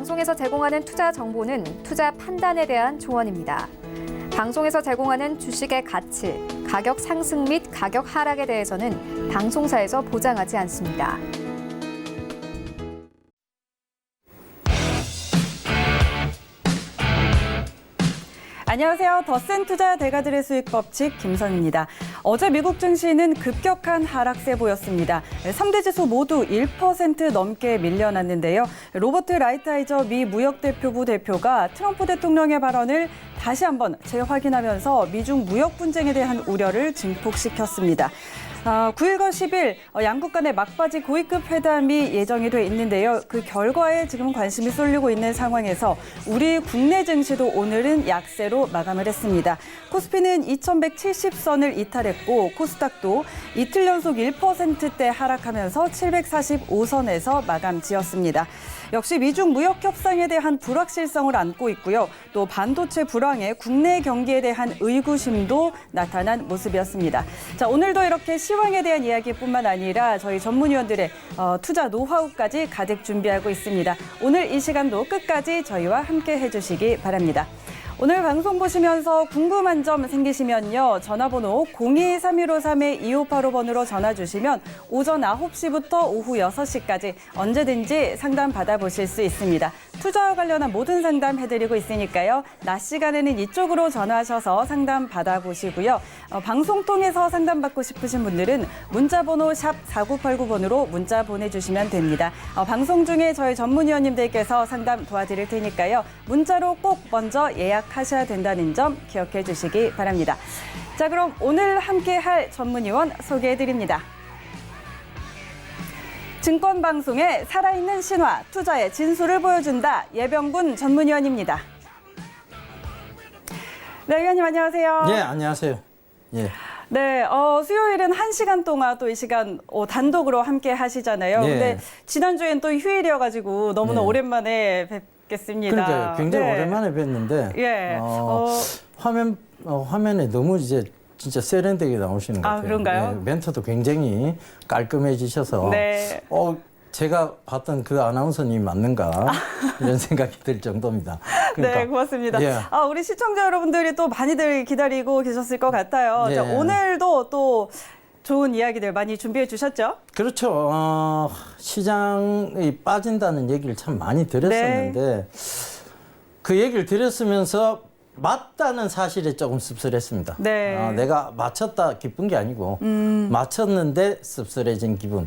방송에서 제공하는 투자 정보는 투자 판단에 대한 조언입니다. 방송에서 제공하는 주식의 가치, 가격 상승 및 가격 하락에 대해서는 방송사에서 보장하지 않습니다. 안녕하세요. 더 센 투자 대가들의 수익 법칙 김선입니다. 어제 미국 증시는 급격한 하락세 보였습니다. 3대 지수 모두 1% 넘게 밀려났는데요. 로버트 라이트하이저 미 무역대표부 대표가 트럼프 대통령의 발언을 다시 한번 재확인하면서 미중 무역 분쟁에 대한 우려를 증폭시켰습니다. 9일과 10일 양국 간의 막바지 고위급 회담이 예정이 돼 있는데요. 그 결과에 지금 관심이 쏠리고 있는 상황에서 우리 국내 증시도 오늘은 약세로 마감을 했습니다. 코스피는 2170선을 이탈했고 코스닥도 이틀 연속 1%대 하락하면서 745선에서 마감 지었습니다. 역시 미중 무역 협상에 대한 불확실성을 안고 있고요. 또 반도체 불황에 국내 경기에 대한 의구심도 나타난 모습이었습니다. 자, 오늘도 이렇게 시황에 대한 이야기뿐만 아니라 저희 전문위원들의 투자 노하우까지 가득 준비하고 있습니다. 오늘 이 시간도 끝까지 저희와 함께 해주시기 바랍니다. 오늘 방송 보시면서 궁금한 점 생기시면요. 전화번호 02-3153-2585번으로 전화 주시면 오전 9시부터 오후 6시까지 언제든지 상담 받아보실 수 있습니다. 투자와 관련한 모든 상담 해드리고 있으니까요. 낮 시간에는 이쪽으로 전화하셔서 상담 받아보시고요. 방송 통해서 상담받고 싶으신 분들은 문자번호 샵 4989번으로 문자 보내주시면 됩니다. 방송 중에 저희 전문위원님들께서 상담 도와드릴 테니까요. 문자로 꼭 먼저 예약하셔야 된다는 점 기억해 주시기 바랍니다. 자, 그럼 오늘 함께할 전문위원 소개해드립니다. 증권방송의 살아있는 신화, 투자의 진수를 보여준다. 예병군 전문위원입니다. 네, 위원님 안녕하세요. 예, 안녕하세요. 예. 네, 수요일은 1시간 동안 또 이 시간 단독으로 함께 하시잖아요. 예. 근데 지난주엔 또 휴일이어가지고 너무나 네. 오랜만에 뵙겠습니다. 그러니까 굉장히 네. 오랜만에 뵀는데 예. 화면에 너무 이제 진짜 세련되게 나오시는 것 같아요. 그런가요? 예, 멘트도 굉장히 깔끔해지셔서 네. 제가 봤던 그 아나운서님이 맞는가 이런 생각이 들 정도입니다. 그러니까, 네, 고맙습니다. 예. 우리 시청자 여러분들이 또 많이들 기다리고 계셨을 것 같아요. 예. 자, 오늘도 또 좋은 이야기들 많이 준비해 주셨죠? 그렇죠. 시장이 빠진다는 얘기를 참 많이 들었었는데 그 얘기를 들었으면서 맞다는 사실에 조금 씁쓸했습니다. 네. 내가 맞췄다 기쁜 게 아니고 맞췄는데 씁쓸해진 기분.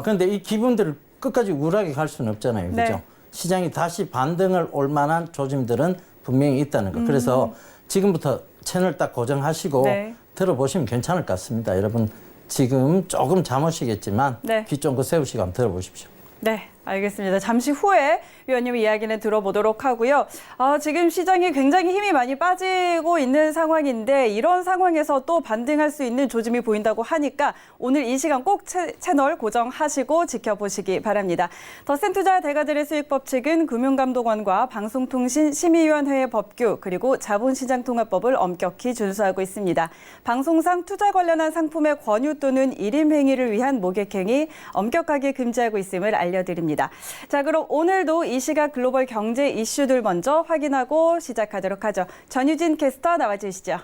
그런데 이 기분들을 끝까지 우울하게 갈 수는 없잖아요. 그죠? 네. 시장이 다시 반등을 올 만한 조짐들은 분명히 있다는 거. 그래서 지금부터 채널 딱 고정하시고 네. 들어보시면 괜찮을 것 같습니다. 여러분 지금 조금 잠오시겠지만 네. 귀 쫑긋 세우시고 한번 들어보십시오. 네, 알겠습니다. 잠시 후에 위원님의 이야기는 들어보도록 하고요. 지금 시장이 굉장히 힘이 많이 빠지고 있는 상황인데 이런 상황에서 또 반등할 수 있는 조짐이 보인다고 하니까 오늘 이 시간 꼭 채널 고정하시고 지켜보시기 바랍니다. 더 센 투자 대가들의 수익 법칙은 금융감독원과 방송통신심의위원회의 법규 그리고 자본시장통합법을 엄격히 준수하고 있습니다. 방송상 투자 관련한 상품의 권유 또는 일임행위를 위한 모객행위 엄격하게 금지하고 있음을 알려드립니다. 자, 그럼 오늘도 이 시각 글로벌 경제 이슈들 먼저 확인하고 시작하도록 하죠. 전유진 캐스터 나와주시죠.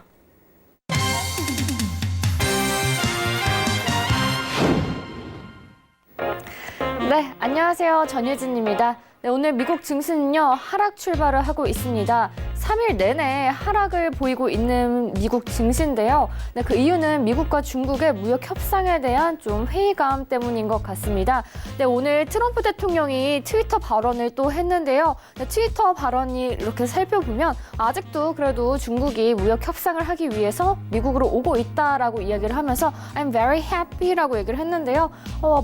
네, 안녕하세요. 전유진입니다. 네, 오늘 미국 증시는요, 하락 출발을 하고 있습니다. 3일 내내 하락을 보이고 있는 미국 증시인데요. 네, 그 이유는 미국과 중국의 무역 협상에 대한 좀 회의감 때문인 것 같습니다. 네, 오늘 트럼프 대통령이 트위터 발언을 또 했는데요. 네, 트위터 발언이 이렇게 살펴보면 아직도 그래도 중국이 무역 협상을 하기 위해서 미국으로 오고 있다라고 이야기를 하면서 I'm very happy라고 얘기를 했는데요.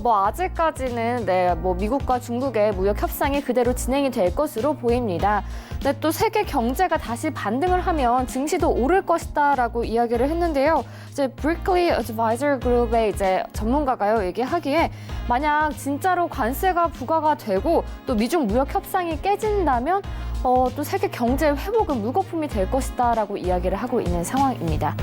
아직까지는 미국과 중국의 무역 협상이 그대로 진행이 될 것으로 보입니다. 네, 또 세계 경제가 다시 반등을 하면 증시도 오를 것이다라고 이야기를 했는데요. 이제 Berkeley Advisor Group의 이제 전문가가요 얘기하기에 만약 진짜로 관세가 부과가 되고 또 미중 무역 협상이 깨진다면 또 세계 경제 회복은 물거품이 될 것이다라고 이야기를 하고 있는 상황입니다.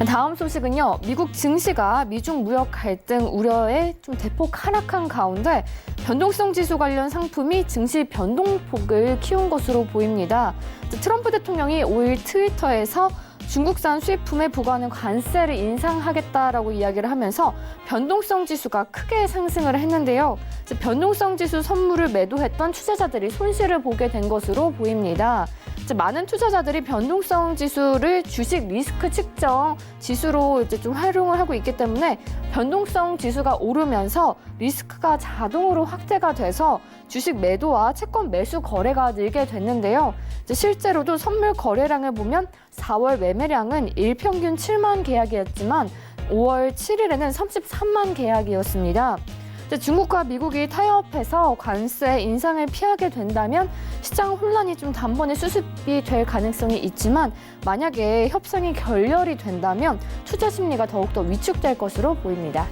다음 소식은요. 미국 증시가 미중 무역 갈등 우려에 좀 대폭 하락한 가운데 변동성 지수 관련 상품이 증시 변동폭을 키운 것으로 보입니다. 트럼프 대통령이 5일 트위터에서 중국산 수입품에 부과하는 관세를 인상하겠다라고 이야기를 하면서 변동성 지수가 크게 상승을 했는데요. 변동성 지수 선물을 매도했던 투자자들이 손실을 보게 된 것으로 보입니다. 많은 투자자들이 변동성 지수를 주식 리스크 측정 지수로 이제 좀 활용을 하고 있기 때문에 변동성 지수가 오르면서 리스크가 자동으로 확대가 돼서 주식 매도와 채권 매수 거래가 늘게 됐는데요. 실제로도 선물 거래량을 보면 4월 매매량은 일평균 7만 계약이었지만 5월 7일에는 33만 계약이었습니다. 중국과 미국이 타협해서 관세 인상을 피하게 된다면 시장 혼란이 좀 단번에 수습이 될 가능성이 있지만 만약에 협상이 결렬이 된다면 투자 심리가 더욱더 위축될 것으로 보입니다.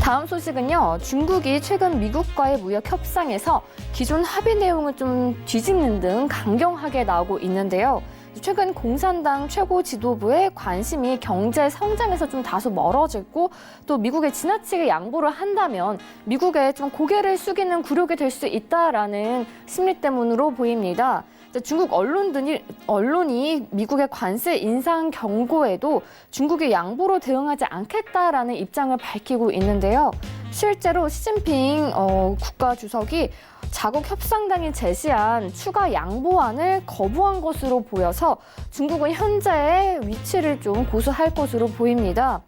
다음 소식은요. 중국이 최근 미국과의 무역 협상에서 기존 합의 내용을 좀 뒤집는 등 강경하게 나오고 있는데요. 최근 공산당 최고 지도부의 관심이 경제 성장에서 좀 다소 멀어지고 또 미국에 지나치게 양보를 한다면 미국에 좀 고개를 숙이는 굴욕이 될 수 있다라는 심리 때문으로 보입니다. 중국 언론이 미국의 관세 인상 경고에도 중국이 양보로 대응하지 않겠다라는 입장을 밝히고 있는데요. 실제로 시진핑 국가주석이 자국 협상당이 제시한 추가 양보안을 거부한 것으로 보여서 중국은 현재의 위치를 좀 고수할 것으로 보입니다.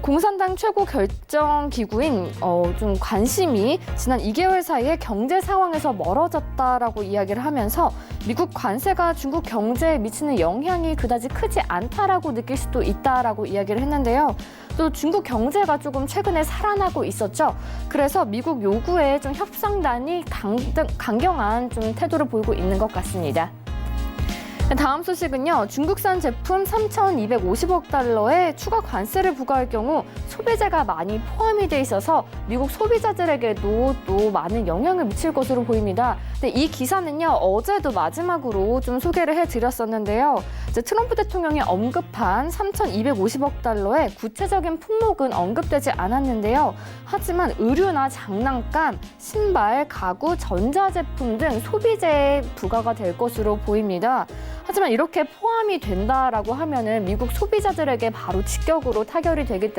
공산당 최고 결정 기구인 좀 관심이 지난 2개월 사이에 경제 상황에서 멀어졌다라고 이야기를 하면서 미국 관세가 중국 경제에 미치는 영향이 그다지 크지 않다라고 느낄 수도 있다라고 이야기를 했는데요. 또 중국 경제가 조금 최근에 살아나고 있었죠. 그래서 미국 요구에 좀 협상단이 강경한 좀 태도를 보이고 있는 것 같습니다. 다음 소식은요. 중국산 제품 3,250억 달러의 추가 관세를 부과할 경우 소비재가 많이 포함이 돼 있어서 미국 소비자들에게도 또 많은 영향을 미칠 것으로 보입니다. 근데 이 기사는요. 어제도 마지막으로 좀 소개를 해드렸었는데요. 트럼프 대통령이 언급한 3,250억 달러의 구체적인 품목은 언급되지 않았는데요. 하지만 의류나 장난감, 신발, 가구, 전자제품 등 소비재에 부과가 될 것으로 보입니다. 하지만 이렇게 포함이 된다라고 하면은 미국 소비자들에게 바로 직격으로 타격이 주기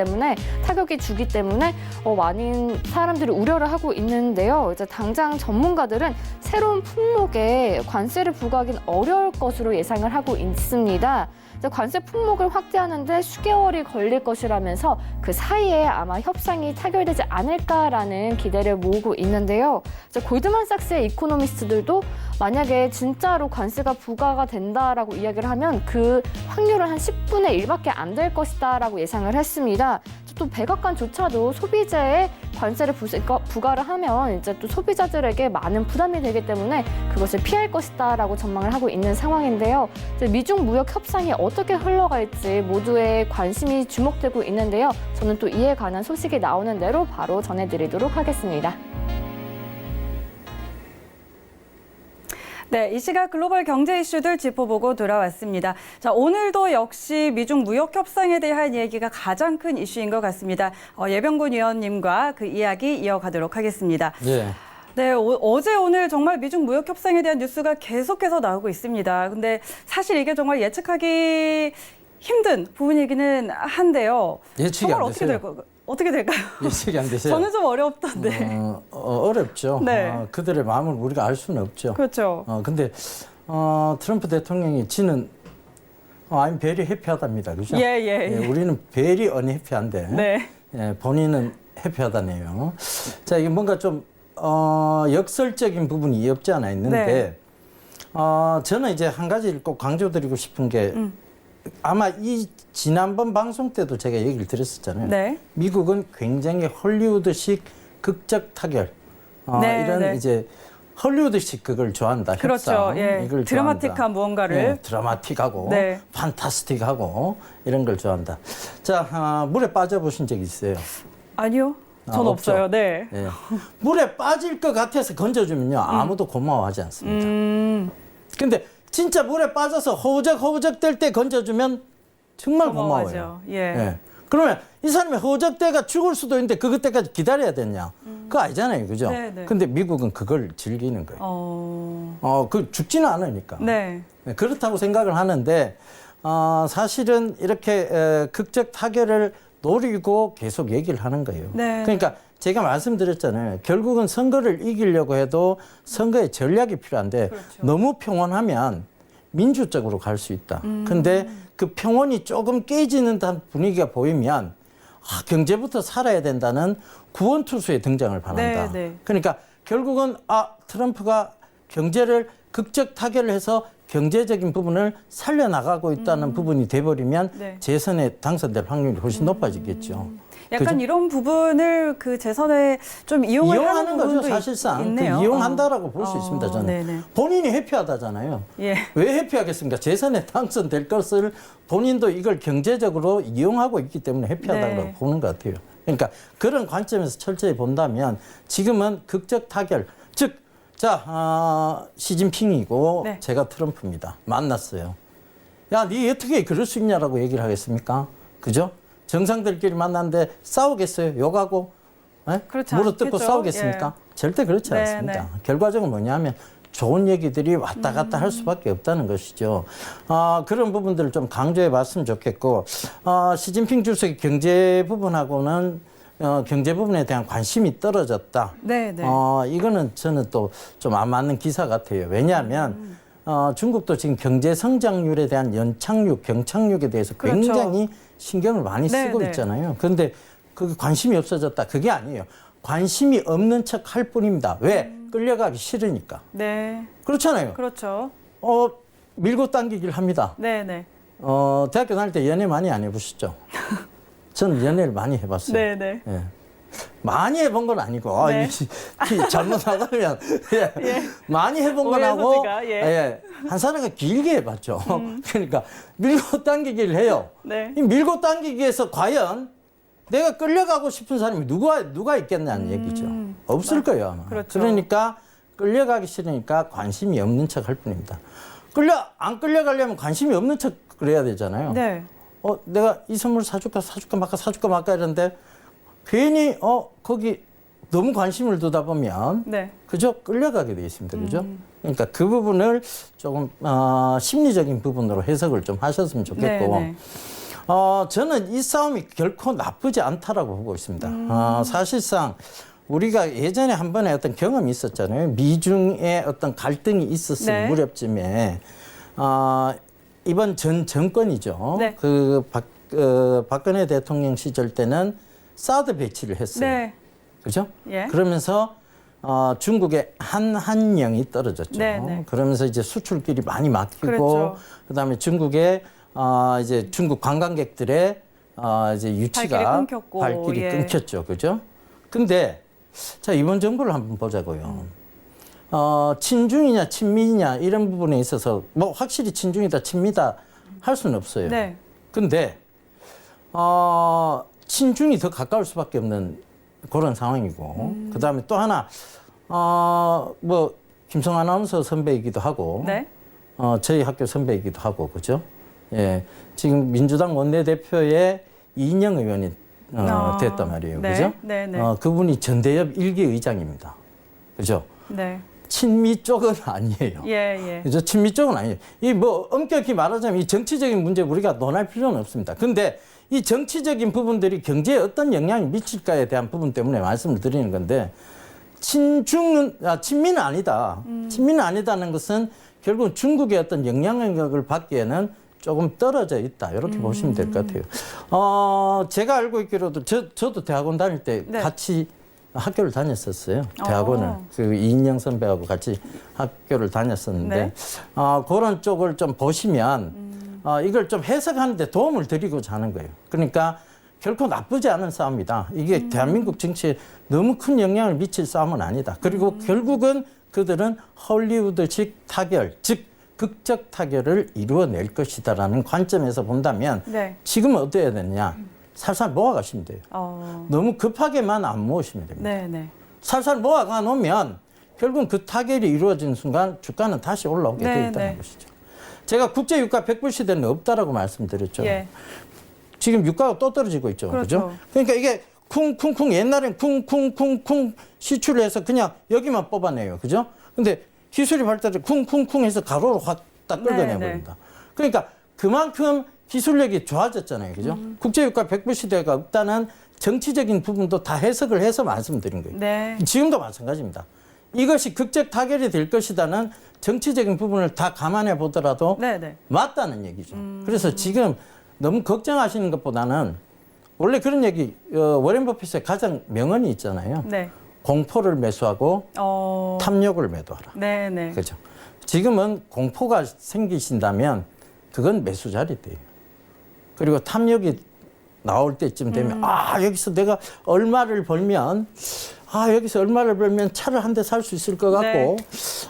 때문에 많은 사람들이 우려를 하고 있는데요. 이제 당장 전문가들은 새로운 품목에 관세를 부과하기는 어려울 것으로 예상을 하고 있습니다. 관세 품목을 확대하는데 수개월이 걸릴 것이라면서 그 사이에 아마 협상이 타결되지 않을까라는 기대를 모으고 있는데요. 골드만삭스의 이코노미스트들도 만약에 진짜로 관세가 부과가 된다라고 이야기를 하면 그 확률은 한 10분의 1밖에 안 될 것이다라고 예상을 했습니다. 또 백악관조차도 소비재에 관세를 부과를 하면 이제 또 소비자들에게 많은 부담이 되기 때문에 그것을 피할 것이다라고 전망을 하고 있는 상황인데요. 미중 무역 협상이 어떻게 흘러갈지 모두의 관심이 주목되고 있는데요. 저는 또 이에 관한 소식이 나오는 대로 바로 전해드리도록 하겠습니다. 네, 이 시각 글로벌 경제 이슈들 짚어보고 돌아왔습니다. 자, 오늘도 역시 미중 무역 협상에 대한 얘기가 가장 큰 이슈인 것 같습니다. 예병군 위원님과 그 이야기 이어가도록 하겠습니다. 네. 네, 어제 오늘 정말 미중 무역 협상에 대한 뉴스가 계속해서 나오고 있습니다. 근데 사실 이게 정말 예측하기 힘든 부분이기는 한데요. 예측이 안 되세요? 어떻게 될까요? 예측이 안 되세요? 저는 좀 어렵던데. 어렵죠. 네. 그들의 마음을 우리가 알 수는 없죠. 그렇죠. 근데 트럼프 대통령이 지는 I'm very happy하답니다. 그죠? 예. 우리는 very unhappy한데 네. 본인은 해피하다네요. 자, 이게 뭔가 좀 역설적인 부분이 없지 않아 있는데 저는 이제 한 가지를 꼭 강조드리고 싶은 게 아마 이 지난번 방송 때도 제가 얘기를 드렸었잖아요. 네. 미국은 굉장히 헐리우드식 극적 타결 이런 이제 헐리우드식 그걸 좋아한다. 그렇죠. 협상. 예. 이걸 드라마틱한 좋아한다. 무언가를 드라마틱하고 판타스틱하고 이런 걸 좋아한다. 자, 물에 빠져보신 적 있어요? 아니요. 전 없어요. 네. 예. 물에 빠질 것 같아서 건져주면요. 아무도 고마워하지 않습니다. 근데 진짜 물에 빠져서 허우적허우적 될 때 건져주면 정말 고마워요. 고마워하죠. 예. 예. 그러면 이 사람이 허적대가 죽을 수도 있는데 그때까지 기다려야 되냐? 그거 아니잖아요. 그죠? 네, 네. 근데 미국은 그걸 즐기는 거예요. 그 죽지는 않으니까. 네. 네, 그렇다고 생각을 하는데 사실은 이렇게 극적 타결을 노리고 계속 얘기를 하는 거예요. 네. 그러니까 제가 말씀드렸잖아요. 결국은 선거를 이기려고 해도 선거에 전략이 필요한데 그렇죠. 너무 평온하면 민주적으로 갈 수 있다. 근데 그 평온이 조금 깨지는 분위기가 보이면 경제부터 살아야 된다는 구원투수의 등장을 바란다. 네, 네. 그러니까 결국은 트럼프가 경제를 극적 타결을 해서 경제적인 부분을 살려나가고 있다는 부분이 돼버리면 네. 재선에 당선될 확률이 훨씬 높아지겠죠. 약간 그죠? 이런 부분을 그 재선에 좀 이용을 하는 이용하는 거죠, 부분도 사실상. 있네요. 그 이용한다라고 볼 수 있습니다, 저는. 네네. 본인이 회피하다잖아요. 예. 왜 회피하겠습니까? 재선에 당선될 것을 본인도 이걸 경제적으로 이용하고 있기 때문에 회피하다고 네. 보는 것 같아요. 그러니까 그런 관점에서 철저히 본다면 지금은 극적 타결, 즉, 시진핑이고 네. 제가 트럼프입니다. 만났어요. 야, 니 어떻게 그럴 수 있냐라고 얘기를 하겠습니까? 그죠? 정상들끼리 만났는데 싸우겠어요? 욕하고? 예? 그렇지 무릎 뜯고 않겠죠? 싸우겠습니까? 예. 절대 그렇지 네, 않습니다. 네. 결과적으로 뭐냐면 좋은 얘기들이 왔다 갔다 할 수밖에 없다는 것이죠. 그런 부분들을 좀 강조해 봤으면 좋겠고, 시진핑 주석이 경제 부분하고는 경제 부분에 대한 관심이 떨어졌다. 네, 네. 이거는 저는 또 좀 안 맞는 기사 같아요. 왜냐하면 중국도 지금 경제 성장률에 대한 연착륙, 경착륙에 대해서 그렇죠. 굉장히 신경을 많이 네, 쓰고 네. 있잖아요. 그런데 그게 관심이 없어졌다. 그게 아니에요. 관심이 없는 척 할 뿐입니다. 왜? 끌려가기 싫으니까. 네. 그렇잖아요. 그렇죠. 밀고 당기기를 합니다. 네, 네. 대학교 다닐 때 연애 많이 안 해보셨죠? 저는 연애를 많이 해봤어요. 네, 네. 예. 많이 해본 건 아니고 네. 잘못 나가면 예. 많이 해본 건 오해 하고 소지가, 예. 한 사람은 길게 해봤죠. 그러니까 밀고 당기기를 해요. 네. 이 밀고 당기기에서 과연 내가 끌려가고 싶은 사람이 누가 있겠냐는 얘기죠. 없을 거예요 아마. 그렇죠. 그러니까 끌려가기 싫으니까 관심이 없는 척 할 뿐입니다. 안 끌려가려면 관심이 없는 척 그래야 되잖아요. 네. 내가 이 선물 사줄까 말까 이러는데 괜히 거기 너무 관심을 두다 보면 네. 그죠? 끌려가게 돼 있습니다. 그죠? 그러니까 그 부분을 조금 심리적인 부분으로 해석을 좀 하셨으면 좋겠고 네, 네. 저는 이 싸움이 결코 나쁘지 않다라고 보고 있습니다. 사실상 우리가 예전에 한 번에 어떤 경험이 있었잖아요. 미중의 어떤 갈등이 있었을 네. 무렵쯤에 이번 전 정권이죠. 네. 박근혜 대통령 시절 때는 사드 배치를 했어요. 네. 그죠? 예. 그러면서 중국의 한한령이 떨어졌죠. 네, 네. 그러면서 이제 수출길이 많이 막히고 그렇죠. 그다음에 중국의 이제 중국 관광객들의 이제 유치가 발길이 예. 끊겼죠. 그죠? 근데 자, 이번 정부를 한번 보자고요. 친중이냐 친미냐 이런 부분에 있어서 뭐 확실히 친중이다 친미다 할 수는 없어요. 네. 근데 친중이 더 가까울 수밖에 없는 그런 상황이고 그다음에 또 하나 뭐 김성 아나운서 선배이기도 하고 네. 저희 학교 선배이기도 하고 그죠? 예. 지금 민주당 원내대표의 이인영 의원이 됐단 말이에요. 네. 그죠? 네, 네. 그분이 전대협 1기 의장입니다. 그죠? 네. 친미 쪽은 아니에요. 예, 예. 그죠? 친미 쪽은 아니에요. 이 뭐 엄격히 말하자면 이 정치적인 문제 우리가 논할 필요는 없습니다. 근데 이 정치적인 부분들이 경제에 어떤 영향을 미칠까에 대한 부분 때문에 말씀을 드리는 건데 친미는 아니다. 친미는 아니다는 것은 결국 중국의 어떤 영향력을 받기에는 조금 떨어져 있다. 이렇게 보시면 될 것 같아요. 제가 알고 있기로도 저도 대학원 다닐 때 네. 같이 학교를 다녔었어요. 대학원을. 그 이인영 선배하고 같이 학교를 다녔었는데 네. 그런 쪽을 좀 보시면 이걸 좀 해석하는데 도움을 드리고자 하는 거예요. 그러니까 결코 나쁘지 않은 싸움이다. 이게 대한민국 정치에 너무 큰 영향을 미칠 싸움은 아니다. 그리고 결국은 그들은 헐리우드식 타결, 즉 극적 타결을 이루어낼 것이다라는 관점에서 본다면 네. 지금은 어때야 되느냐. 살살 모아가시면 돼요. 너무 급하게만 안 모으시면 됩니다. 네, 네. 살살 모아가 놓으면 결국은 그 타결이 이루어진 순간 주가는 다시 올라오게 네, 돼 있다는 네. 것이죠. 제가 국제 유가 100불 시대는 없다라고 말씀드렸죠. 예. 지금 유가가 또 떨어지고 있죠. 그렇죠. 그죠? 그러니까 이게 쿵쿵쿵 옛날엔 쿵쿵쿵쿵 시출을 해서 그냥 여기만 뽑아내요. 그죠? 근데 기술이 발달해 쿵쿵쿵 해서 가로로 확 딱 긁어내버립니다. 그러니까 그만큼 기술력이 좋아졌잖아요. 그죠? 국제유가 100불 시대가 없다는 정치적인 부분도 다 해석을 해서 말씀드린 거예요. 네. 지금도 마찬가지입니다. 이것이 극적 타결이 될 것이다는 정치적인 부분을 다 감안해 보더라도 네. 맞다는 얘기죠. 그래서 지금 너무 걱정하시는 것보다는 원래 그런 얘기 워렌 버핏의 가장 명언이 있잖아요. 네. 공포를 매수하고 탐욕을 매도하라. 네. 그죠? 지금은 공포가 생기신다면 그건 매수 자리대예요. 그리고 탐욕이 나올 때쯤 되면 여기서 내가 얼마를 벌면 여기서 얼마를 벌면 차를 한 대 살 수 있을 것 같고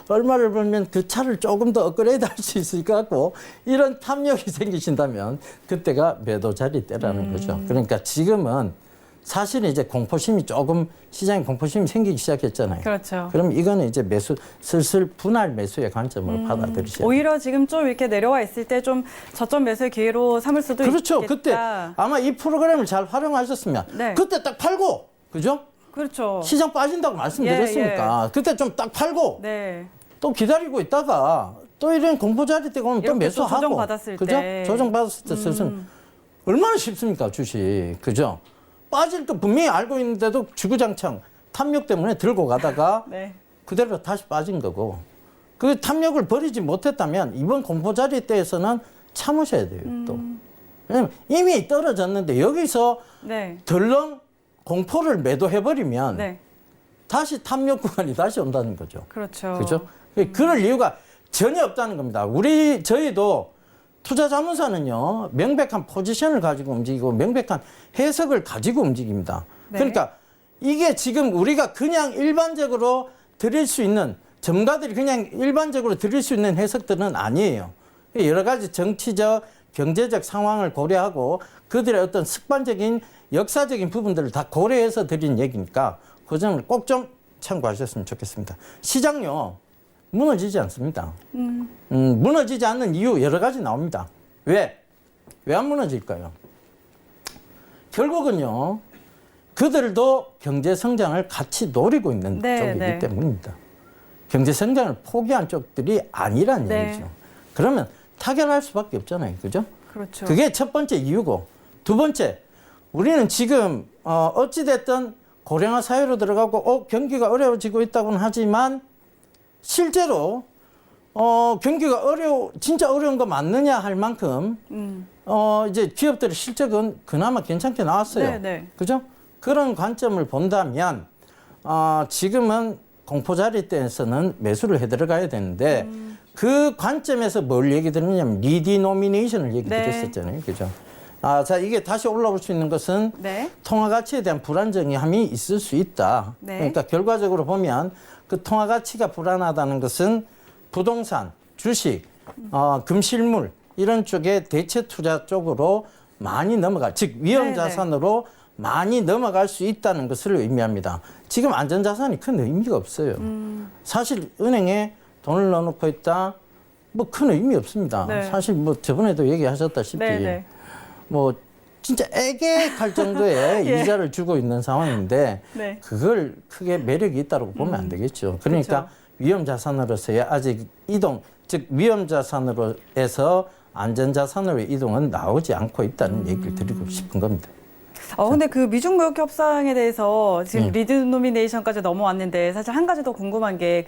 얼마를 벌면 그 차를 조금 더 업그레이드 할 수 있을 것 같고 이런 탐욕이 생기신다면 그때가 매도 자리 때라는 거죠. 그러니까 지금은 사실은 이제 공포심이 조금 시장에 공포심이 생기기 시작했잖아요. 그렇죠. 그럼 이거는 이제 매수 슬슬 분할 매수의 관점으로 받아들이셔야 돼요. 오히려 지금 좀 이렇게 내려와 있을 때 좀 저점 매수의 기회로 삼을 수도 그렇죠. 있겠다. 그때 아마 이 프로그램을 잘 활용하셨으면 네. 그때 딱 팔고 그죠? 그렇죠. 시장 빠진다고 말씀드렸으니까 그때 좀 딱 팔고 네. 또 기다리고 있다가 또 이런 공포 자리 때 오면 또 이렇게 또 매수하고 조정받았을 그죠? 때. 조정받았을 때 슬슬 얼마나 쉽습니까 주식 그죠? 빠질 거 분명히 알고 있는데도 주구장창 탐욕 때문에 들고 가다가 네. 그대로 다시 빠진 거고 그 탐욕을 버리지 못했다면 이번 공포 자리 때에서는 참으셔야 돼요 또 왜냐면 이미 떨어졌는데 여기서 네. 덜렁 공포를 매도해버리면 네. 다시 탐욕 구간이 다시 온다는 거죠. 그렇죠. 그죠? 그럴 이유가 전혀 없다는 겁니다. 저희도 투자 자문사는요, 명백한 포지션을 가지고 움직이고 명백한 해석을 가지고 움직입니다. 네. 그러니까 이게 지금 우리가 그냥 일반적으로 드릴 수 있는 전문가들이 그냥 일반적으로 드릴 수 있는 해석들은 아니에요. 여러 가지 정치적, 경제적 상황을 고려하고 그들의 어떤 습관적인 역사적인 부분들을 다 고려해서 드린 얘기니까 그 점을 꼭 좀 참고하셨으면 좋겠습니다. 시장요, 무너지지 않습니다. 무너지지 않는 이유 여러 가지 나옵니다. 왜 안 무너질까요? 결국은요, 그들도 경제 성장을 같이 노리고 있는 쪽이기 때문입니다. 경제 성장을 포기한 쪽들이 아니란 얘기죠. 그러면 타결할 수밖에 없잖아요. 그죠? 그렇죠. 그게 첫 번째 이유고, 두 번째, 우리는 지금 어찌됐든 고령화 사회로 들어가고 경기가 어려워지고 있다고는 하지만 실제로 경기가 진짜 어려운 거 맞느냐 할 만큼 이제 기업들의 실적은 그나마 괜찮게 나왔어요. 네. 그죠? 그런 관점을 본다면 지금은 공포 자리 때에서는 매수를 해 들어가야 되는데 그 관점에서 뭘 얘기 드렸냐면 리디노미네이션을 얘기 드렸었잖아요. 그죠? 자, 이게 다시 올라올 수 있는 것은 통화 가치에 대한 불안정함이 있을 수 있다. 그러니까 결과적으로 보면 그 통화 가치가 불안하다는 것은 부동산, 주식, 금실물 이런 쪽에 대체 투자 쪽으로 많이 넘어갈, 즉 위험 자산으로 많이 넘어갈 수 있다는 것을 의미합니다. 지금 안전자산이 큰 의미가 없어요. 사실 은행에 돈을 넣어놓고 있다, 뭐 큰 의미 없습니다. 사실 뭐 저번에도 얘기하셨다시피 뭐 진짜 애객할 정도의 이자를 주고 있는 상황인데 그걸 크게 매력이 있다고 보면 안 되겠죠. 그러니까 위험 자산으로서의 아직 이동, 즉 위험 자산으로 해서 안전 자산으로 이동은 나오지 않고 있다는 얘기를 드리고 싶은 겁니다. 근데 그 미중 무역 협상에 대해서 지금 리드노미네이션까지 넘어왔는데 사실 한 가지 더 궁금한 게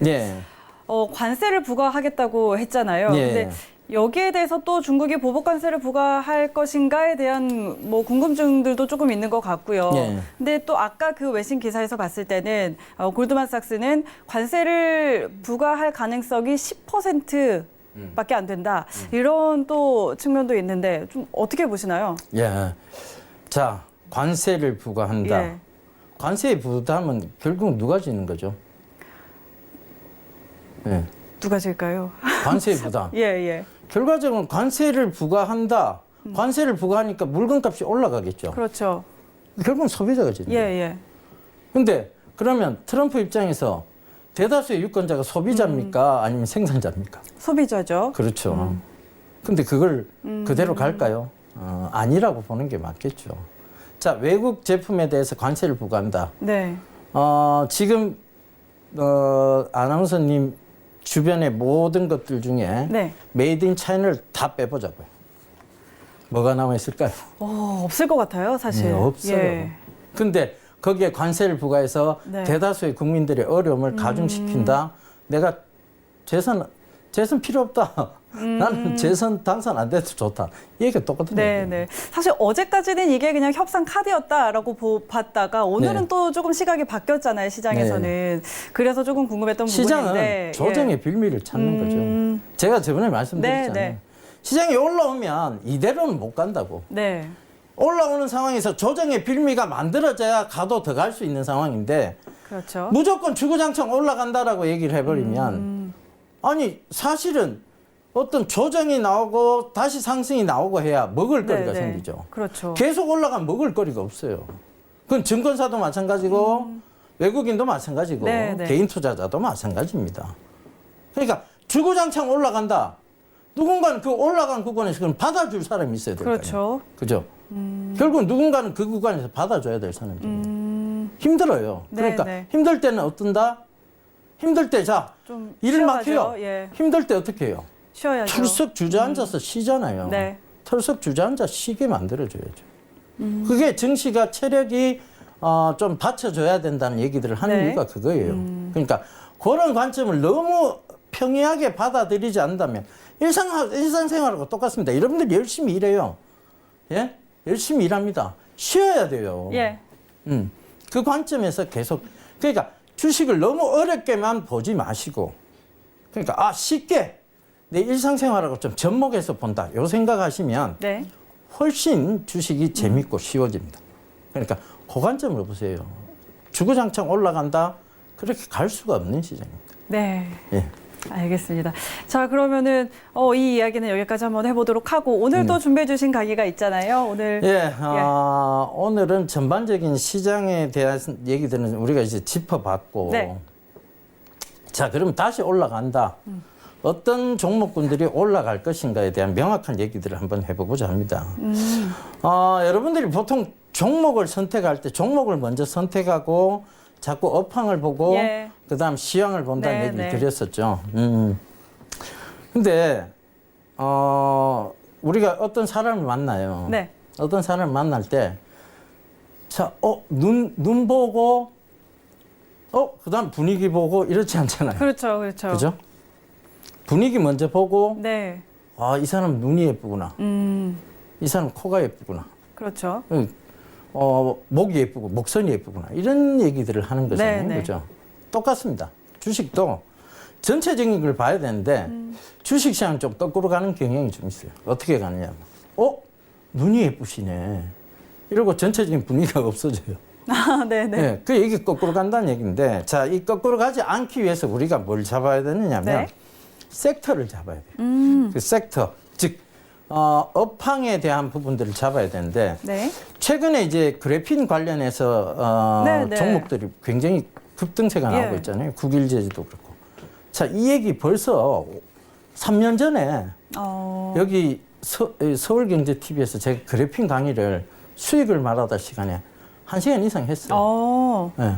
관세를 부과하겠다고 했잖아요. 근데 여기에 대해서 또 중국이 보복 관세를 부과할 것인가에 대한 뭐 궁금증들도 조금 있는 것 같고요. 근데 또 아까 그 외신 기사에서 봤을 때는 골드만삭스는 관세를 부과할 가능성이 10% 밖에 안 된다. 이런 또 측면도 있는데 좀 어떻게 보시나요? 자, 관세를 부과한다. 관세의 부담은 결국 누가 지는 거죠? 누가 질까요? 관세의 부담. 예. 결과적으로 관세를 부과한다. 관세를 부과하니까 물건값이 올라가겠죠. 그렇죠. 결국은 소비자가 지는 거예요. 예. 근데 그러면 트럼프 입장에서 대다수의 유권자가 소비자입니까? 아니면 생산자입니까? 소비자죠. 그렇죠. 근데 그걸 그대로 갈까요? 아니라고 보는 게 맞겠죠. 자, 외국 제품에 대해서 관세를 부과한다. 네. 지금 아나운서님 주변의 모든 것들 중에 네. 메이드 인 차이나를 다 빼보자고요. 뭐가 남아 있을까요? 없을 것 같아요, 사실. 네, 없어요. 예. 근데 거기에 관세를 부과해서 네. 대다수의 국민들의 어려움을 가중시킨다. 내가 재산 필요 없다. 나는 재선 당선 안 돼도 좋다. 이 얘기가 똑같은 네, 얘기예요. 네. 사실 어제까지는 이게 그냥 협상 카드였다라고 봤다가 오늘은 네. 또 조금 시각이 바뀌었잖아요, 시장에서는. 그래서 조금 궁금했던 시장은 부분인데. 조정의 빌미를 찾는 거죠. 제가 저번에 말씀드렸잖아요. 네, 네. 시장이 올라오면 이대로는 못 간다고. 네. 올라오는 상황에서 조정의 빌미가 만들어져야 가도 더 갈 수 있는 상황인데 그렇죠. 무조건 주구장창 올라간다라고 얘기를 해버리면 아니 사실은 어떤 조정이 나오고 다시 상승이 나오고 해야 먹을 거리가 네, 네. 생기죠. 그렇죠. 계속 올라가면 먹을 거리가 없어요. 그건 증권사도 마찬가지고 외국인도 마찬가지고 네, 네. 개인 투자자도 마찬가지입니다. 그러니까 주구장창 올라간다. 누군가는 그 올라간 구간에서 그럼 받아줄 사람이 있어야 될 거예요. 그렇죠. 그죠? 결국 누군가는 그 구간에서 받아줘야 될 사람이죠. 힘들어요. 네, 그러니까 네. 힘들 때는 어떤다? 힘들 때 자, 좀 일을 막 쉬어가죠. 해요. 예. 힘들 때 어떻게 해요? 쉬어야죠. 털썩 주저앉아서 쉬잖아요. 네. 털썩 주저앉아 쉬게 만들어줘야죠. 그게 증시가 체력이 좀 받쳐줘야 된다는 얘기들을 하는 네. 이유가 그거예요. 그러니까 그런 관점을 너무 평이하게 받아들이지 않는다면 일상생활하고 똑같습니다. 여러분들 열심히 일해요. 예? 열심히 일합니다. 쉬어야 돼요. 예. 그 관점에서 계속 그러니까 주식을 너무 어렵게만 보지 마시고 그러니까 쉽게 내 일상생활하고 좀 접목해서 본다. 요 생각하시면 네. 훨씬 주식이 재밌고 쉬워집니다. 그러니까 그 관점으로 보세요. 주구장창 올라간다. 그렇게 갈 수가 없는 시장입니다. 네. 예. 알겠습니다. 자, 그러면은 이 이야기는 여기까지 한번 해보도록 하고 오늘 또 준비해 주신 강의가 있잖아요. 오늘 오늘은 전반적인 시장에 대한 얘기들은 우리가 이제 짚어봤고 네. 자, 그러면 다시 올라간다. 어떤 종목군들이 올라갈 것인가에 대한 명확한 얘기들을 한번 해보고자 합니다. 여러분들이 보통 종목을 선택할 때 종목을 먼저 선택하고 자꾸 업황을 보고 예. 그다음 시황을 본다는 네, 얘기를 네. 드렸었죠. 근데 우리가 어떤 사람을 만나요. 네. 어떤 사람을 만날 때 자, 눈 보고 그다음 분위기 보고 이렇지 않잖아요. 그렇죠. 그렇죠. 그죠? 분위기 먼저 보고 네. 이 사람 눈이 예쁘구나. 이 사람 코가 예쁘구나. 그렇죠. 목이 예쁘고 목선이 예쁘구나. 이런 얘기들을 하는 거잖아요. 네, 네. 그죠? 똑같습니다. 주식도 전체적인 걸 봐야 되는데 주식시장 좀 거꾸로 가는 경향이 좀 있어요. 어떻게 가느냐. 눈이 예쁘시네. 이러고 전체적인 분위기가 없어져요. 네네. 네, 그 얘기 거꾸로 간다는 얘기인데 자, 이 거꾸로 가지 않기 위해서 우리가 뭘 잡아야 되느냐면 네. 섹터를 잡아야 돼요. 그 섹터, 즉 업황에 대한 부분들을 잡아야 되는데 네. 최근에 이제 그래핀 관련해서 네, 네. 종목들이 굉장히 급등세가 나오고 예. 있잖아요. 국일제지도 그렇고. 자, 이 얘기 벌써 3년 전에 여기 서울경제TV에서 제가 그래핀 강의를 수익을 말하다 시간에 1시간 이상 했어요. 네.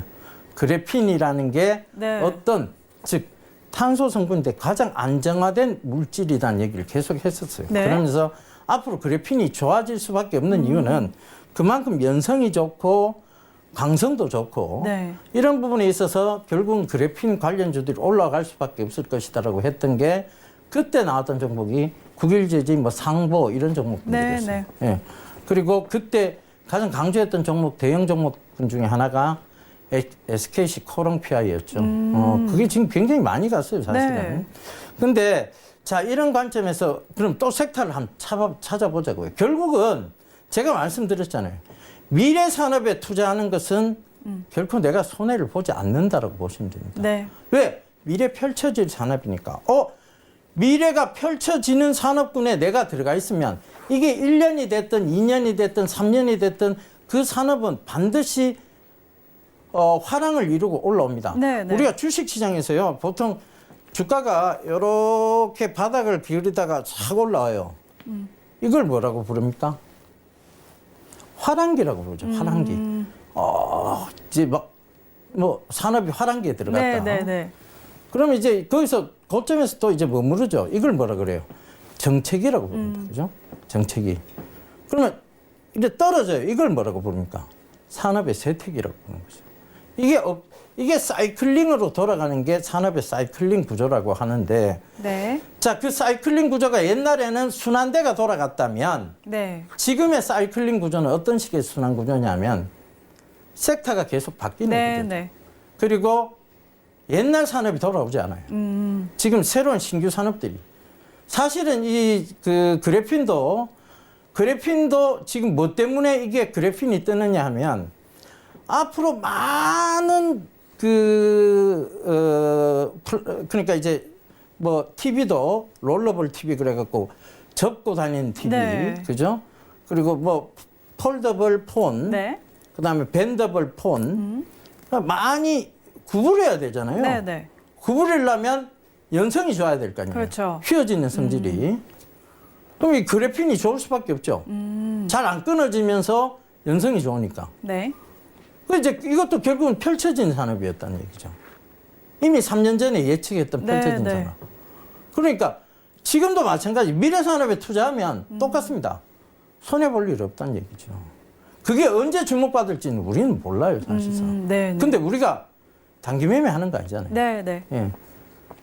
그래핀이라는 게 네. 어떤 즉 탄소 성분인데 가장 안정화된 물질이라는 얘기를 계속 했었어요. 네. 그러면서 앞으로 그래핀이 좋아질 수밖에 없는 이유는 그만큼 연성이 좋고 강성도 좋고 네. 이런 부분에 있어서 결국은 그래핀 관련주들이 올라갈 수밖에 없을 것이다라고 했던 게 그때 나왔던 종목이 국일제지, 상보 이런 종목들이었어요. 네, 예. 그리고 그때 가장 강조했던 종목 대형 종목군 중에 하나가 SKC 코롱PI였죠. 그게 지금 굉장히 많이 갔어요, 사실은. 네. 근데 자, 이런 관점에서 그럼 또 섹터를 한번 찾아보자고요. 결국은 제가 말씀드렸잖아요. 미래 산업에 투자하는 것은 결코 내가 손해를 보지 않는다라고 보시면 됩니다. 네. 왜? 미래 펼쳐질 산업이니까. 미래가 펼쳐지는 산업군에 내가 들어가 있으면 이게 1년이 됐든 2년이 됐든 3년이 됐든 그 산업은 반드시 화랑을 이루고 올라옵니다. 네, 네. 우리가 주식시장에서요, 보통 주가가 이렇게 바닥을 기울이다가 싹 올라와요. 이걸 뭐라고 부릅니까? 화랑기라고 부르죠. 화랑기. 이제 뭐 산업이 화랑기에 들어갔다. 네. 그러면 이제 거기서 고점에서 또 이제 머무르죠. 이걸 뭐라 그래요? 정체기라고 부릅니다. 그죠? 정체기. 그러면 이제 떨어져요. 이걸 뭐라고 부릅니까? 산업의 쇠퇴기라고 부르는 거죠. 이게 사이클링으로 돌아가는 게 산업의 사이클링 구조라고 하는데, 네. 자, 그 사이클링 구조가 옛날에는 순환대가 돌아갔다면, 네. 지금의 사이클링 구조는 어떤 식의 순환 구조냐면, 섹터가 계속 바뀌는 구조죠. 네. 그리고 옛날 산업이 돌아오지 않아요. 지금 새로운 신규 산업들이. 사실은 이 그 그래핀도 지금 뭐 때문에 이게 그래핀이 뜨느냐 하면, 앞으로 많은 그러니까 이제 뭐 TV도 롤러블 TV 그래갖고 접고 다니는 TV, 네. 그죠? 그리고 뭐 폴더블 폰, 네. 그다음에 밴더블 폰, 많이 구부려야 되잖아요. 네. 구부리려면 연성이 좋아야 될 거 아니에요. 그렇죠. 휘어지는 성질이. 그럼 이 그래핀이 좋을 수밖에 없죠. 잘 안 끊어지면서 연성이 좋으니까. 네. 그 이제 이것도 결국은 펼쳐진 산업이었다는 얘기죠. 이미 3년 전에 예측했던 펼쳐진 네. 산업. 그러니까 지금도 마찬가지. 미래 산업에 투자하면 똑같습니다. 손해 볼 일 없다는 얘기죠. 그게 언제 주목받을지는 우리는 몰라요, 사실상. 네. 근데 우리가 단기 매매 하는 거 아니잖아요. 네. 예.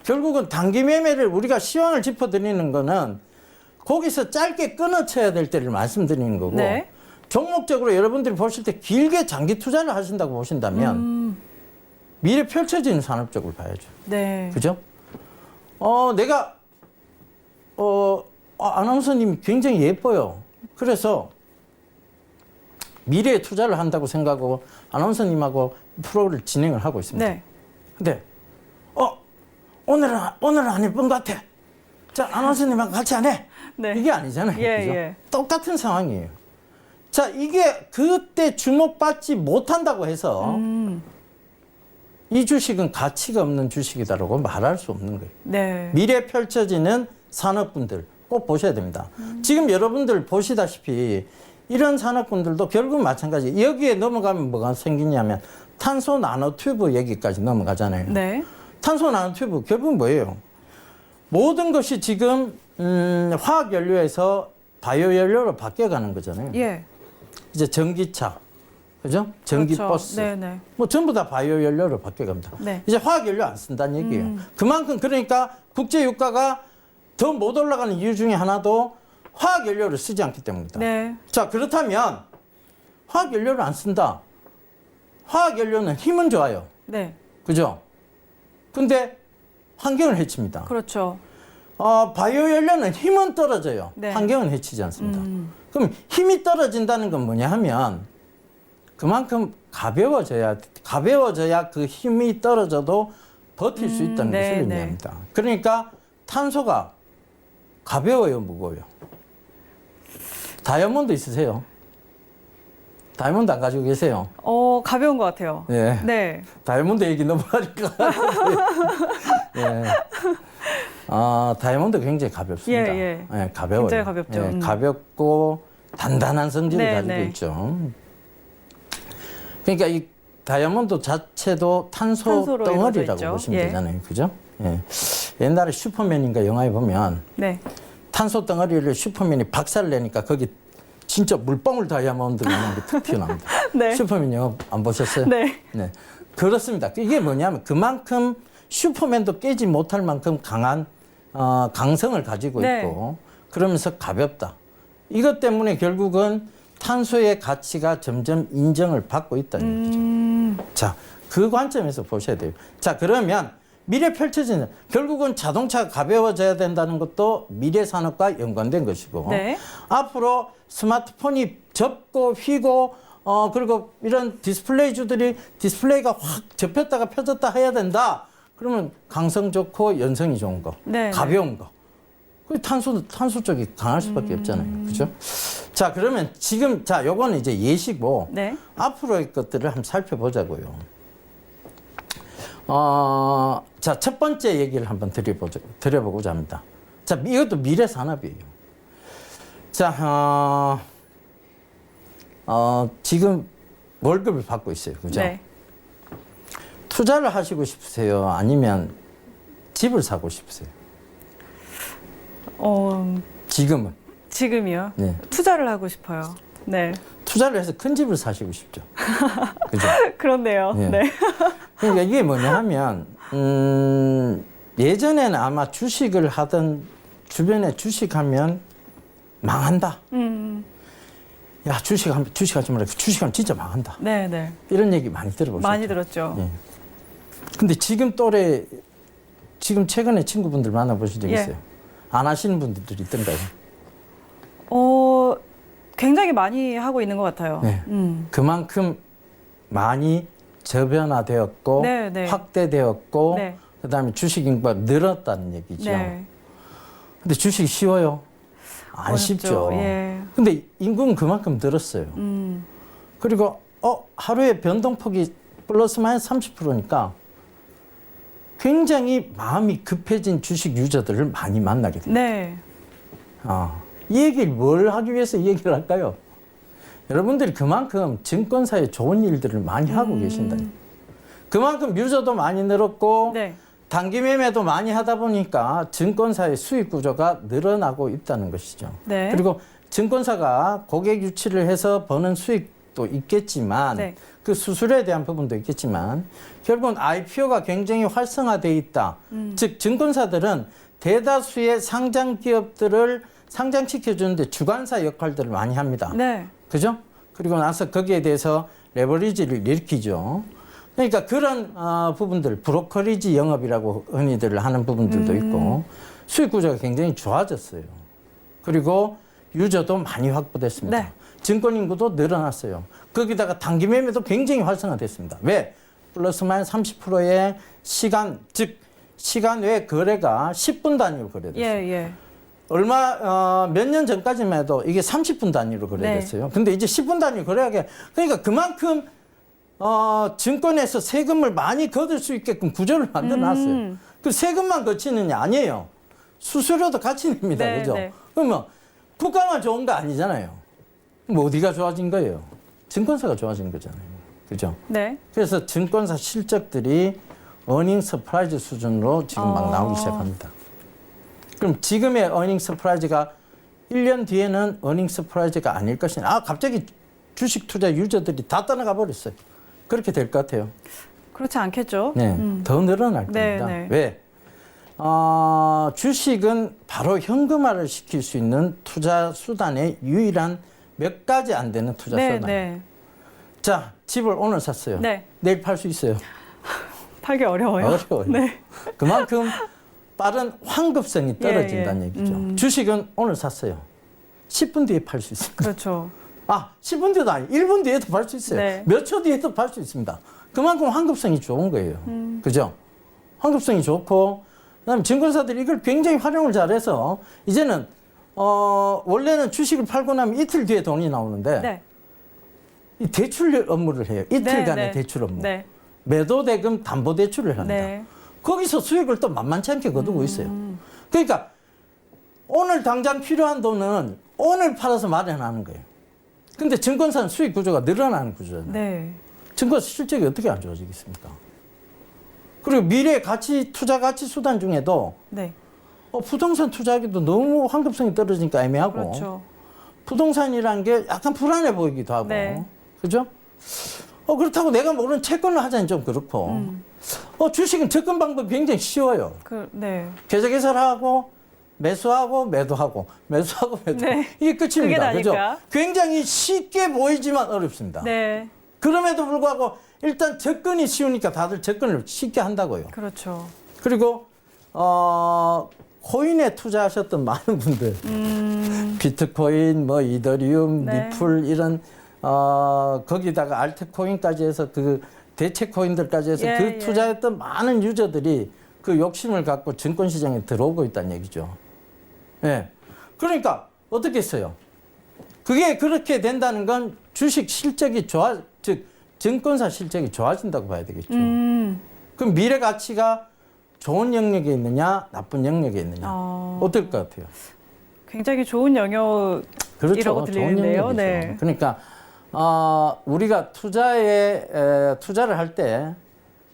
결국은 단기 매매를 우리가 시황을 짚어드리는 거는 거기서 짧게 끊어쳐야 될 때를 말씀드리는 거고, 네. 종목적으로 여러분들이 보실 때 길게 장기 투자를 하신다고 보신다면 미래 펼쳐지는 산업 쪽을 봐야죠. 네. 그죠? 내가 아나운서님이 굉장히 예뻐요. 그래서 미래에 투자를 한다고 생각하고 아나운서님하고 프로를 진행을 하고 있습니다. 네. 근데 오늘은 안 예쁜 것 같아. 자, 아나운서님하고 같이 안 해. 네. 이게 아니잖아요. 예, 그죠? 예. 똑같은 상황이에요. 자, 이게 그때 주목받지 못한다고 해서 이 주식은 가치가 없는 주식이다라고 말할 수 없는 거예요. 네. 미래 펼쳐지는 산업군들 꼭 보셔야 됩니다. 지금 여러분들 보시다시피 이런 산업군들도 결국 마찬가지. 여기에 넘어가면 뭐가 생기냐면 탄소 나노튜브 얘기까지 넘어가잖아요. 네. 탄소 나노튜브 결국 뭐예요? 모든 것이 지금 화학 연료에서 바이오 연료로 바뀌어가는 거잖아요. 예. 이제 전기차, 그죠? 전기 그렇죠. 버스, 네. 뭐 전부 다 바이오 연료로 바뀌어갑니다. 네. 이제 화학 연료 안 쓴다는 얘기예요. 그만큼 그러니까 국제 유가가 더 못 올라가는 이유 중에 하나도 화학 연료를 쓰지 않기 때문이다. 네. 자, 그렇다면 화학 연료를 안 쓴다. 화학 연료는 힘은 좋아요. 네. 그죠? 근데 환경을 해칩니다. 그렇죠. 바이오 연료는 힘은 떨어져요. 네. 환경은 해치지 않습니다. 그럼 힘이 떨어진다는 건 뭐냐 하면 그만큼 가벼워져야 그 힘이 떨어져도 버틸 수 있다는 네, 것을 네. 의미합니다. 그러니까 탄소가 가벼워요, 무거워요? 다이아몬드 있으세요? 다이아몬드 안 가지고 계세요? 가벼운 것 같아요. 예. 네. 다이아몬드 얘기 넘어가니까. 예. 다이아몬드 굉장히 가볍습니다. 예. 가벼워요. 굉장히 가볍죠. 예, 가볍고 단단한 성질을 네, 가지고 네. 있죠. 그러니까 이 다이아몬드 자체도 탄소 탄소로 덩어리라고 이루어져 있죠. 보시면 예. 되잖아요. 그죠? 예. 옛날에 슈퍼맨인가 영화에 보면 네. 탄소 덩어리를 슈퍼맨이 박살을 내니까 거기 진짜 물방울 다이아몬드가 있는 게 툭 튀어나옵니다. 네. 슈퍼맨 영화 안 보셨어요? 네. 네. 그렇습니다. 이게 뭐냐면 그만큼 슈퍼맨도 깨지 못할 만큼 강한 강성을 가지고 네. 있고 그러면서 가볍다. 이것 때문에 결국은 탄소의 가치가 점점 인정을 받고 있다는 얘기죠. 자, 그 관점에서 보셔야 돼요. 자, 그러면 미래 펼쳐지는 결국은 자동차가 가벼워져야 된다는 것도 미래 산업과 연관된 것이고 네. 앞으로 스마트폰이 접고 휘고 그리고 이런 디스플레이주들이 디스플레이가 확 접혔다가 펴졌다 해야 된다. 그러면 강성 좋고 연성이 좋은 거, 네, 가벼운 거. 그 탄소 쪽이 강할 수밖에 없잖아요. 그죠? 자, 그러면 지금 요거는 이제 예시고 네. 앞으로의 것들을 한번 살펴보자고요. 자, 첫 번째 얘기를 한번 드려보고자 합니다. 자, 이것도 미래 산업이에요. 자, 지금 월급을 받고 있어요. 그죠? 네. 투자를 하시고 싶으세요? 아니면 집을 사고 싶으세요? 지금은. 지금이요? 네. 투자를 하고 싶어요. 네. 투자를 해서 큰 집을 사시고 싶죠. 그죠? 그렇네요. 네. 네. 그러니까 이게 뭐냐 하면, 예전에는 아마 주식을 하던 주변에 주식하면 망한다. 야, 주식하지 말라. 주식하면 진짜 망한다. 네, 네. 이런 얘기 많이 들어보셨죠? 많이 들었죠. 예. 근데 지금 또래, 지금 최근에 친구분들 만나보신 적 예. 있어요? 안 하시는 분들도 있던가요? 굉장히 많이 하고 있는 것 같아요. 네. 그만큼 많이 저변화되었고, 네, 네. 확대되었고, 네. 그 다음에 주식 인구가 늘었다는 얘기죠. 네. 근데 주식이 쉬워요? 안 어렵죠. 쉽죠. 예. 근데 인구는 그만큼 늘었어요. 그리고 하루에 변동폭이 플러스 마이너스 30%니까 굉장히 마음이 급해진 주식 유저들을 많이 만나게 돼요. 네. 이 얘기를 뭘 하기 위해서 이 얘기를 할까요? 여러분들이 그만큼 증권사에 좋은 일들을 많이 하고 계신다. 그만큼 유저도 많이 늘었고 네. 단기 매매도 많이 하다 보니까 증권사의 수익 구조가 늘어나고 있다는 것이죠. 네. 그리고 증권사가 고객 유치를 해서 버는 수익도 있겠지만 네. 그 수수료에 대한 부분도 있겠지만 결국은 IPO가 굉장히 활성화되어 있다. 즉 증권사들은 대다수의 상장 기업들을 상장시켜주는데 주관사 역할들을 많이 합니다. 네. 그죠? 그리고 나서 거기에 대해서 레버리지를 일으키죠. 그러니까 그런 부분들, 브로커리지 영업이라고 흔히들 하는 부분들도 있고 수익 구조가 굉장히 좋아졌어요. 그리고 유저도 많이 확보됐습니다. 네. 증권 인구도 늘어났어요. 거기다가 단기 매매도 굉장히 활성화됐습니다. 왜? 플러스 마이너스 30%의 시간, 즉 시간 외 거래가 10분 단위로 거래됐어요. 예, 예. 몇 년 전까지만 해도 이게 30분 단위로 거래됐어요. 근데 이제 10분 단위로 거래하게, 그러니까 그만큼 증권에서 세금을 많이 거둘 수 있게끔 구조를 만들어 놨어요. 그 세금만 거치느냐? 아니에요. 수수료도 같이 냅니다. 네, 그죠? 네. 그러면 국가만 좋은 거 아니잖아요. 뭐 어디가 좋아진 거예요? 증권사가 좋아진 거잖아요. 그죠? 네. 그래서 증권사 실적들이 어닝 서프라이즈 수준으로 지금 막 나오기 시작합니다. 그럼 지금의 어닝 서프라이즈가 1년 뒤에는 어닝 서프라이즈가 아닐 것이냐. 갑자기 주식 투자 유저들이 다 떠나가 버렸어요. 그렇게 될 것 같아요. 그렇지 않겠죠? 네, 더 늘어날 네, 겁니다. 네. 왜? 주식은 바로 현금화를 시킬 수 있는 투자 수단의 유일한 몇 가지 안 되는 투자 네, 수단. 네. 자, 집을 오늘 샀어요. 네. 내일 팔 수 있어요. 팔기 어려워요. 어려워요. 네. 그만큼 빠른 환급성이 떨어진다는 예. 얘기죠. 주식은 오늘 샀어요. 10분 뒤에 팔 수 있습니다. 그렇죠. 10분 뒤도 아니, 1분 뒤에도 팔 수 있어요. 네. 몇 초 뒤에도 팔 수 있습니다. 그만큼 환급성이 좋은 거예요. 그죠? 환급성이 좋고, 그다음에 증권사들이 이걸 굉장히 활용을 잘해서, 이제는, 원래는 주식을 팔고 나면 이틀 뒤에 돈이 나오는데, 네. 이 대출 업무를 해요. 이틀간의 네, 네. 대출 업무. 네. 매도 대금 담보 대출을 합니다. 네. 거기서 수익을 또 만만치 않게 거두고 있어요. 그러니까 오늘 당장 필요한 돈은 오늘 팔아서 마련하는 거예요. 근데 증권사는 수익 구조가 늘어나는 구조잖아요. 네. 증권사 실적이 어떻게 안 좋아지겠습니까? 그리고 미래 가치, 투자 가치 수단 중에도 네. 부동산 투자하기도 너무 환급성이 떨어지니까 애매하고 그렇죠. 부동산이라는 게 약간 불안해 보이기도 하고 네. 그죠? 그렇다고 내가 모르는 채권을 하자니 좀 그렇고 주식은 접근 방법이 굉장히 쉬워요. 네. 계좌 개설하고 매수하고 매도하고 매수하고 매도 네. 이게 끝입니다. 그게 그죠? 다니까. 굉장히 쉽게 보이지만 어렵습니다. 네. 그럼에도 불구하고 일단 접근이 쉬우니까 다들 접근을 쉽게 한다고요. 그렇죠. 그리고 코인에 투자하셨던 많은 분들 비트코인, 뭐 이더리움, 네. 리플 이런 거기다가 알트코인까지 해서 그 대체 코인들까지 해서 예, 그 예. 투자했던 많은 유저들이 그 욕심을 갖고 증권 시장에 들어오고 있다는 얘기죠. 예. 그러니까 어떻게 했어요? 그게 그렇게 된다는 건 주식 실적이 즉 증권사 실적이 좋아진다고 봐야 되겠죠. 그럼 미래 가치가 좋은 영역에 있느냐, 나쁜 영역에 있느냐. 어떨 것 같아요? 굉장히 좋은 영역이라고 그렇죠. 들리는데요. 좋은 영역이죠. 네. 그러니까 우리가 투자를 할 때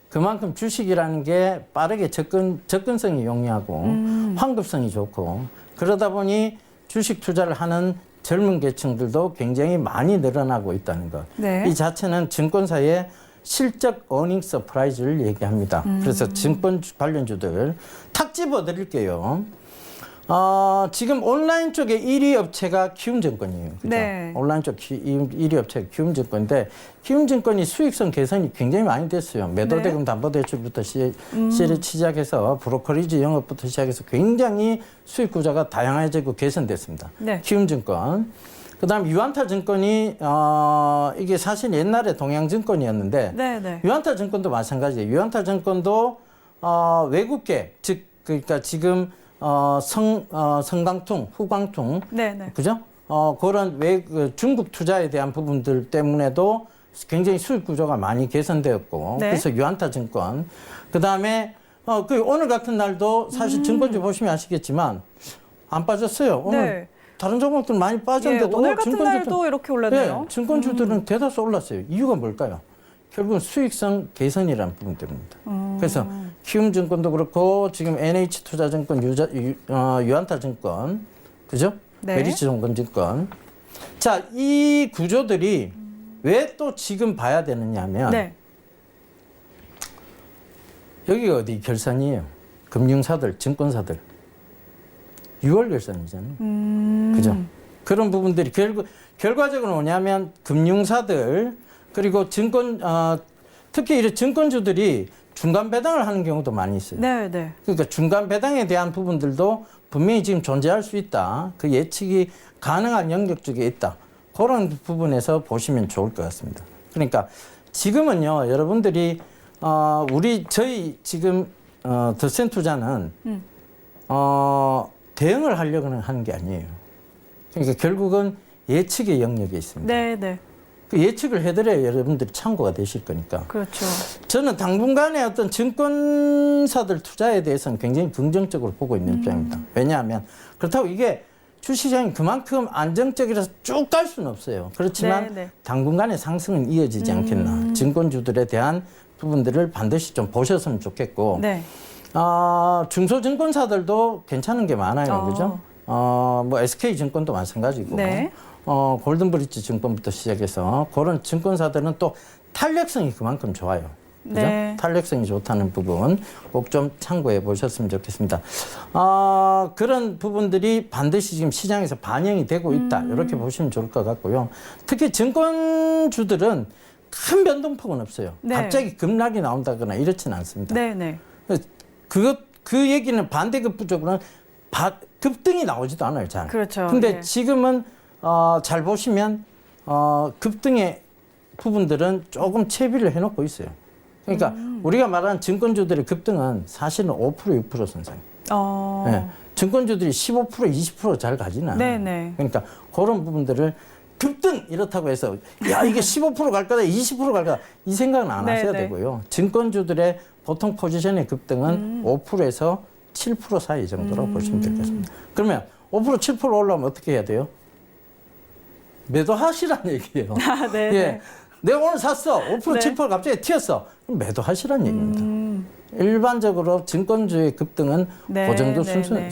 그만큼 주식이라는 게 빠르게 접근성이 용이하고 환급성이 좋고 그러다 보니 주식 투자를 하는 젊은 계층들도 굉장히 많이 늘어나고 있다는 것. 네. 이 자체는 증권사의 실적 어닝 서프라이즈를 얘기합니다. 그래서 증권 관련주들 탁 집어 드릴게요. 지금 온라인 쪽에 1위 업체가 키움증권이에요. 그죠? 네. 온라인 쪽 1위 업체가 키움증권인데 키움증권이 수익성 개선이 굉장히 많이 됐어요. 매도대금 담보대출부터 시작해서 브로커리지 영업부터 시작해서 굉장히 수익 구조가 다양해지고 개선됐습니다. 네. 키움증권. 그다음 유한타증권이 이게 사실 옛날에 동양증권이었는데 네, 네. 유한타증권도 마찬가지예요. 유한타증권도 외국계 즉 그러니까 지금 성강통, 후광통, 네, 네. 그죠? 그런 중국 투자에 대한 부분들 때문에도 굉장히 수익 구조가 많이 개선되었고, 네. 그래서 유한타증권. 그 다음에 오늘 같은 날도 사실 증권주 보시면 아시겠지만 안 빠졌어요. 오늘 네. 다른 종목들 많이 빠졌는데 오늘 같은 날도 이렇게 올랐네요. 네, 증권주들은 대다수 올랐어요. 이유가 뭘까요? 결국은 수익성 개선이라는 부분 때문입니다. 그래서 키움증권도 그렇고 지금 NH투자증권, 유한타증권, 그죠? 네. 메리츠증권. 자, 이 구조들이 왜 또 지금 봐야 되느냐 하면 네. 여기가 어디 결산이에요? 금융사들, 증권사들. 6월 결산이잖아요. 그죠? 그런 부분들이 결과적으로 뭐냐면 금융사들 그리고 특히 이런 증권주들이 중간 배당을 하는 경우도 많이 있어요. 네, 네. 그러니까 중간 배당에 대한 부분들도 분명히 지금 존재할 수 있다. 그 예측이 가능한 영역 쪽에 있다. 그런 부분에서 보시면 좋을 것 같습니다. 그러니까 지금은요, 여러분들이 저희 지금 더센 투자는 대응을 하려고 하는 게 아니에요. 그러니까 결국은 예측의 영역에 있습니다. 네, 네. 그 예측을 해드려야 여러분들이 참고가 되실 거니까. 그렇죠. 저는 당분간의 어떤 증권사들 투자에 대해서는 굉장히 긍정적으로 보고 있는 입장입니다. 왜냐하면 그렇다고 이게 주시장이 그만큼 안정적이라서 쭉 갈 수는 없어요. 그렇지만 네, 네. 당분간의 상승은 이어지지 않겠나. 증권주들에 대한 부분들을 반드시 좀 보셨으면 좋겠고. 네. 중소증권사들도 괜찮은 게 많아요. 그죠? 뭐 SK증권도 마찬가지고. 네. 골든브리지 증권부터 시작해서 그런 증권사들은 또 탄력성이 그만큼 좋아요. 그죠? 네. 탄력성이 좋다는 부분 꼭 좀 참고해 보셨으면 좋겠습니다. 그런 부분들이 반드시 지금 시장에서 반영이 되고 있다. 이렇게 보시면 좋을 것 같고요. 특히 증권주들은 큰 변동폭은 없어요. 네. 갑자기 급락이 나온다거나 이렇지는 않습니다. 네, 네. 그 얘기는 반대급부적으로는 급등이 나오지도 않아요, 잘. 그렇죠. 근데 예. 지금은 잘 보시면 급등의 부분들은 조금 채비를 해놓고 있어요. 그러니까 우리가 말하는 증권주들의 급등은 사실은 5%, 6% 선상이에요. 네. 증권주들이 15%, 20% 잘 가지는 않아요. 네네. 그러니까 그런 부분들을 급등 이렇다고 해서 야 이게 15% 갈 거다, 20% 갈 거다 이 생각은 안 하셔야 네네. 되고요. 증권주들의 보통 포지션의 급등은 5%에서 7% 사이 정도로 보시면 되겠습니다. 그러면 5%, 7% 올라오면 어떻게 해야 돼요? 매도하시라는 얘기예요. 아, 네. 예. 내가 오늘 샀어. 5%, 네. 7% 갑자기 튀었어. 그럼 매도하시라는 얘기입니다. 일반적으로 증권주의 급등은 네, 그 정도 네, 네.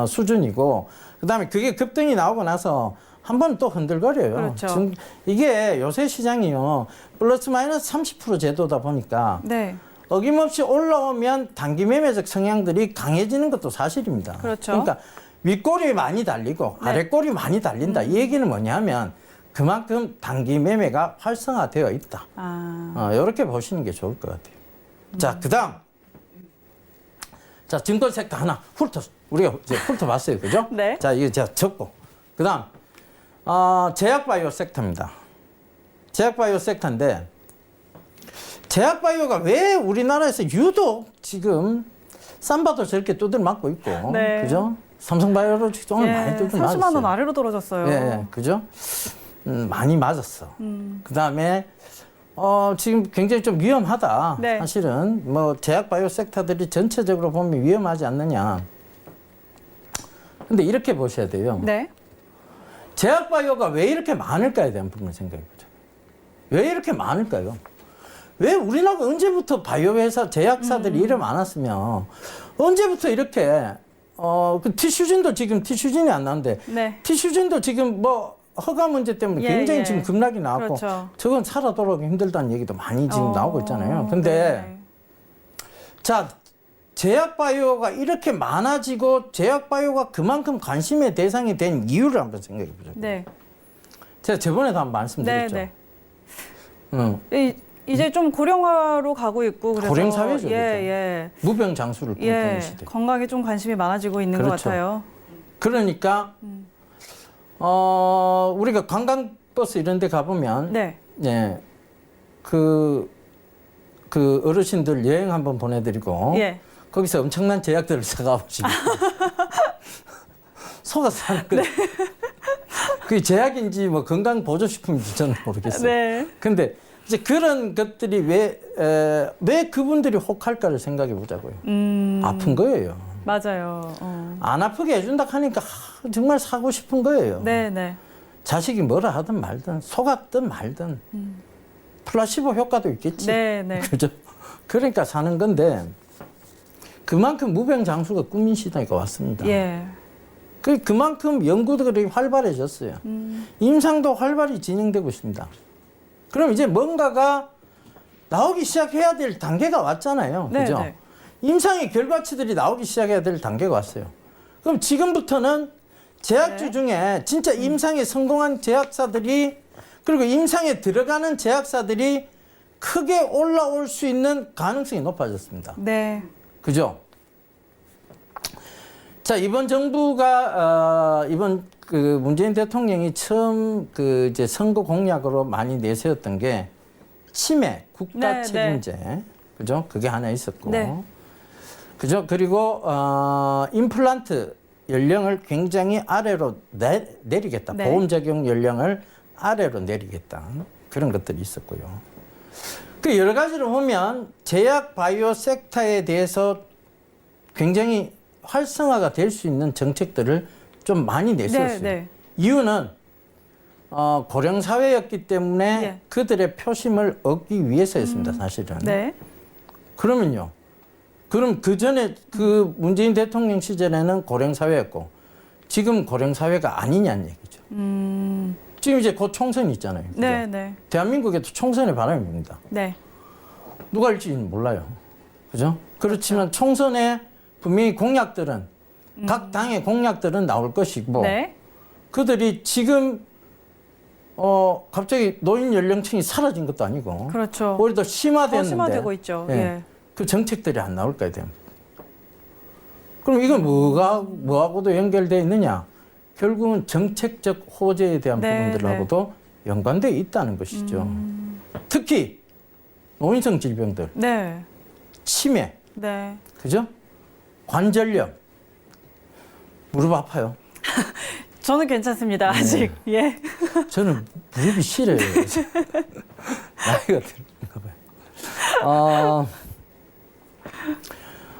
수준이고, 그 다음에 그게 급등이 나오고 나서 한 번 또 흔들거려요. 그렇죠. 이게 요새 시장이요. 플러스 마이너스 30% 제도다 보니까 네. 어김없이 올라오면 단기 매매적 성향들이 강해지는 것도 사실입니다. 그렇죠. 그러니까 윗골이 많이 달리고 네. 아랫골이 많이 달린다. 이 얘기는 뭐냐면 그만큼 단기 매매가 활성화되어 있다. 이렇게 보시는 게 좋을 것 같아요. 자, 그다음. 자, 증권 섹터 하나 우리가 이제 훑어봤어요. 그죠? 네. 자, 이거 제가 적고. 그다음, 제약바이오 섹터입니다. 제약바이오 섹터인데, 제약바이오가 왜 우리나라에서 유독 지금 쌈바도 저렇게 두들 맞고 있고, 네. 그죠? 삼성바이오로직스 오늘 많이 두들 맞았어요. 30만 원 아래로 떨어졌어요. 예, 그죠? 많이 맞았어. 그 다음에 지금 굉장히 좀 위험하다. 네. 사실은 뭐 제약 바이오 섹터들이 전체적으로 보면 위험하지 않느냐. 근데 이렇게 보셔야 돼요. 네. 제약 바이오가 왜 이렇게 많을까에 대한 부분을 생각해 보죠. 왜 이렇게 많을까요? 왜 우리나라가 언제부터 바이오 회사 제약사들이 이래 많았으면 언제부터 이렇게 그 티슈진도 지금 티슈진이 안 나는데 네. 티슈진도 지금 뭐 허가 문제 때문에 예, 굉장히 예. 지금 급락이 나왔고 그렇죠. 저건 살아 돌아오기 힘들다는 얘기도 많이 지금 나오고 있잖아요. 근데 네. 자, 제약 바이오가 이렇게 많아지고 제약 바이오가 그만큼 관심의 대상이 된 이유를 한번 생각해 보죠. 네. 제가 저번에도 한번 네, 말씀드렸죠. 네. 응. 이제 좀 고령화로 가고 있고 그래서 고령 사회죠, 예, 그죠? 예. 무병장수를 꿈꾸는 예. 시대. 건강에 좀 관심이 많아지고 있는 것 그렇죠. 같아요. 그러니까 우리가 관광버스 이런 데 가보면 네. 예. 그 어르신들 여행 한번 보내드리고 예. 거기서 엄청난 제약들을 사가보시고 속아서 사는 거예요. 그게 제약인지 뭐 건강 보조식품인지 저는 모르겠어요. 네. 근데 이제 그런 것들이 왜 그분들이 혹할까를 생각해 보자고요. 아픈 거예요. 맞아요. 안 아프게 해준다 하니까 정말 사고 싶은 거예요. 네, 네. 자식이 뭐라 하든 말든 속았든 말든 플라시보 효과도 있겠지. 네, 네. 그죠? 그러니까 사는 건데 그만큼 무병장수가 꿈인 시대가 왔습니다. 예. 그만큼 연구들이 활발해졌어요. 임상도 활발히 진행되고 있습니다. 그럼 이제 뭔가가 나오기 시작해야 될 단계가 왔잖아요. 네, 그죠? 네. 임상의 결과치들이 나오기 시작해야 될 단계가 왔어요. 그럼 지금부터는 제약주 네. 중에 진짜 임상에 성공한 제약사들이 그리고 임상에 들어가는 제약사들이 크게 올라올 수 있는 가능성이 높아졌습니다. 네. 그죠? 자, 이번 정부가, 이번 그 문재인 대통령이 처음 그 이제 선거 공약으로 많이 내세웠던 게 치매, 국가 네, 책임제. 그죠? 그게 하나 있었고. 네. 그죠? 그리고, 임플란트 연령을 굉장히 아래로 내리겠다. 네. 보험 적용 연령을 아래로 내리겠다. 그런 것들이 있었고요. 그 여러 가지로 보면 제약 바이오 섹터에 대해서 굉장히 활성화가 될 수 있는 정책들을 좀 많이 내세웠어요. 네, 네. 이유는 고령 사회였기 때문에 네. 그들의 표심을 얻기 위해서였습니다. 사실은. 네. 그러면요. 그럼 그 전에 그 문재인 대통령 시절에는 고령 사회였고 지금 고령 사회가 아니냐는 얘기죠. 지금 이제 곧 총선이 있잖아요. 그죠? 네, 네. 대한민국에도 총선의 바람이 붑니다. 네. 누가 할지는 몰라요. 그죠? 그렇지만 총선에 분명히 공약들은 각 당의 공약들은 나올 것이고 네. 그들이 지금 갑자기 노인 연령층이 사라진 것도 아니고 그렇죠. 오히려 더 더 심화됐는데 심화되고 있죠. 예. 예. 그 정책들이 안 나올까야 돼요. 그럼 이건 뭐하고도 연결되어 있느냐? 결국은 정책적 호재에 대한 네, 부분들하고도 연관되어 있다는 것이죠. 특히 노인성 질병들, 네. 치매, 네. 그죠? 관절염, 무릎 아파요. 저는 괜찮습니다. 아직. 예. 저는 무릎이 시려요. 나이가 들었나 봐요.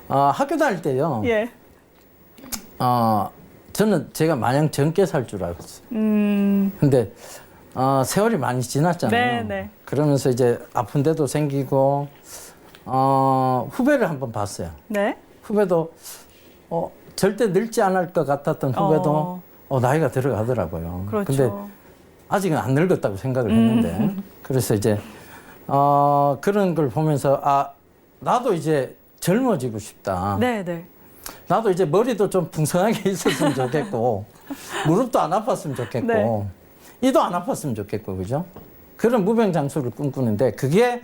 학교 다닐 때요. 예. 저는 제가 마냥 젊게 살 줄 알았어요. 근데 세월이 많이 지났잖아요. 네, 네. 그러면서 이제 아픈 데도 생기고 후배를 한번 봤어요. 네. 후배도 절대 늙지 않을 것 같았던 후배도 나이가 들어가더라고요. 그렇죠. 근데 아직은 안 늙었다고 생각을 했는데 그래서 이제 그런 걸 보면서 나도 이제 젊어지고 싶다. 네, 네. 나도 이제 머리도 좀 풍성하게 있었으면 좋겠고 무릎도 안 아팠으면 좋겠고 네. 이도 안 아팠으면 좋겠고 그죠? 그런 무병장수를 꿈꾸는데 그게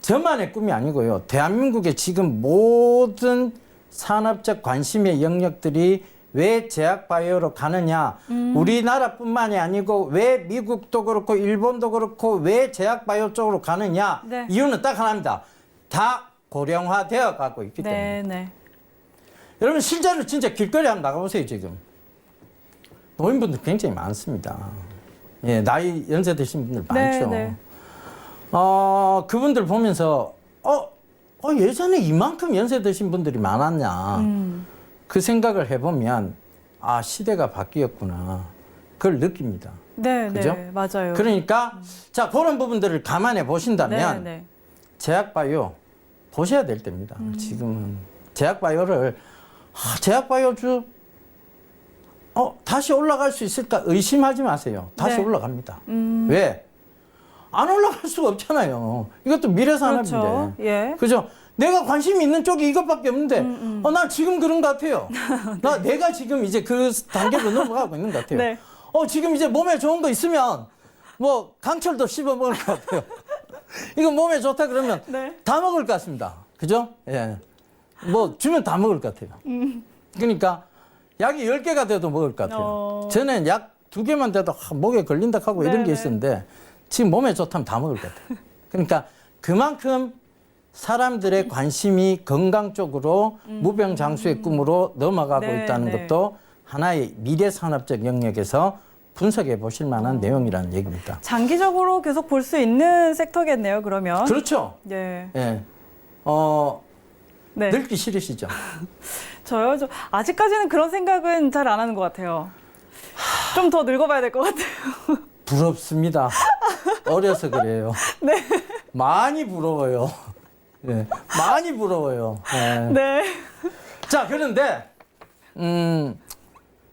저만의 꿈이 아니고요. 대한민국의 지금 모든 산업적 관심의 영역들이 왜 제약 바이오로 가느냐? 우리나라뿐만이 아니고 왜 미국도 그렇고 일본도 그렇고 왜 제약 바이오 쪽으로 가느냐? 네. 이유는 딱 하나입니다. 다 고령화되어 가고 있기 때문에. 네, 네. 여러분 실제로 진짜 길거리 한번 나가보세요 지금. 노인분들 굉장히 많습니다. 예, 나이 연세 드신 분들 많죠. 네. 그분들 보면서 예전에 이만큼 연세 드신 분들이 많았냐. 그 생각을 해보면 시대가 바뀌었구나. 그걸 느낍니다. 네, 그죠? 네, 맞아요. 그러니까 자 그런 부분들을 감안해 보신다면 네, 네. 제약바이오 보셔야 될 때입니다. 지금은 제약바이오를 제약바이오주 다시 올라갈 수 있을까 의심하지 마세요. 다시 네. 올라갑니다. 왜? 안 올라갈 수가 없잖아요. 이것도 미래 산업인데. 그렇죠. 예. 그죠? 내가 관심이 있는 쪽이 이것밖에 없는데, 난 지금 그런 것 같아요. 내가 지금 이제 그 단계로 넘어가고 있는 것 같아요. 네. 지금 이제 몸에 좋은 거 있으면, 뭐, 강철도 씹어 먹을 것 같아요. 이거 몸에 좋다 그러면 네. 다 먹을 것 같습니다. 그죠? 예. 뭐, 주면 다 먹을 것 같아요. 그러니까, 약이 10개가 돼도 먹을 것 같아요. 저는 약 2개만 돼도 목에 걸린다 하고 이런 게 네네. 있었는데, 지금 몸에 좋다면 다 먹을 것 같아요. 그러니까, 그만큼 사람들의 관심이 건강 쪽으로 무병장수의 꿈으로 넘어가고 네, 있다는 네. 것도 하나의 미래 산업적 영역에서 분석해 보실 만한 내용이라는 얘기입니다. 장기적으로 계속 볼 수 있는 섹터겠네요, 그러면. 그렇죠. 예. 예. 네. 늙기 싫으시죠? 저요? 아직까지는 그런 생각은 잘 안 하는 것 같아요. 좀 더 늙어봐야 될 것 같아요. 부럽습니다. 어려서 그래요. 네. 많이 부러워요. 예. 많이 부러워요. 예. 네. 자, 그런데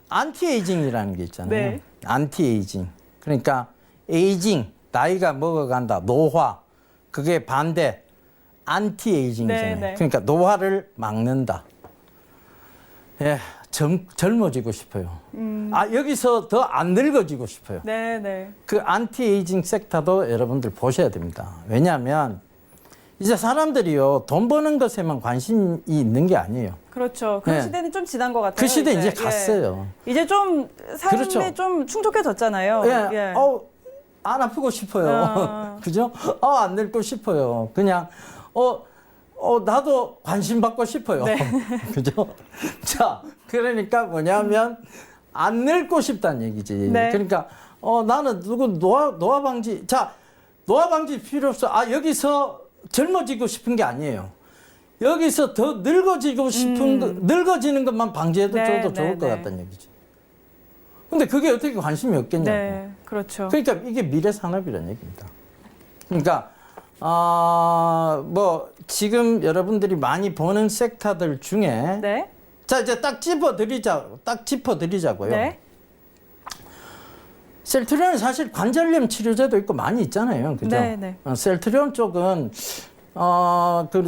안티에이징이라는 게 있잖아요. 네. 안티에이징. 그러니까 에이징, 나이가 먹어간다. 노화. 그게 반대. 안티에이징이잖아요. 네, 네. 그러니까 노화를 막는다. 예, 젊어지고 싶어요. 여기서 더 안 늙어지고 싶어요. 네, 네. 그 안티에이징 섹터도 여러분들 보셔야 됩니다. 왜냐하면 이제 사람들이요, 돈 버는 것에만 관심이 있는 게 아니에요. 그렇죠. 그 네. 시대는 좀 지난 것 같아요. 그 시대 이제 예. 갔어요. 이제 좀 삶에 그렇죠. 좀 충족해졌잖아요. 예. 안 아프고 싶어요. 그죠? 안 늙고 싶어요. 그냥, 나도 관심 받고 싶어요. 네. 그죠? 자, 그러니까 뭐냐면, 안 늙고 싶다는 얘기지. 네. 그러니까, 나는 노화 방지, 노화 방지 필요 없어. 여기서 젊어지고 싶은 게 아니에요. 여기서 더 늙어지고 싶은 늙어지는 것만 방지해도 네, 줘도 좋을 네, 것 네. 같다는 얘기지. 근데 그게 어떻게 관심이 없겠냐고. 네, 그렇죠. 그러니까 이게 미래 산업이라는 얘기입니다. 그러니까 뭐 지금 여러분들이 많이 보는 섹터들 중에 네. 자 이제 딱 짚어드리자고요. 네. 셀트리온은 사실 관절염 치료제도 있고 많이 있잖아요, 그죠? 네, 네. 셀트리온 쪽은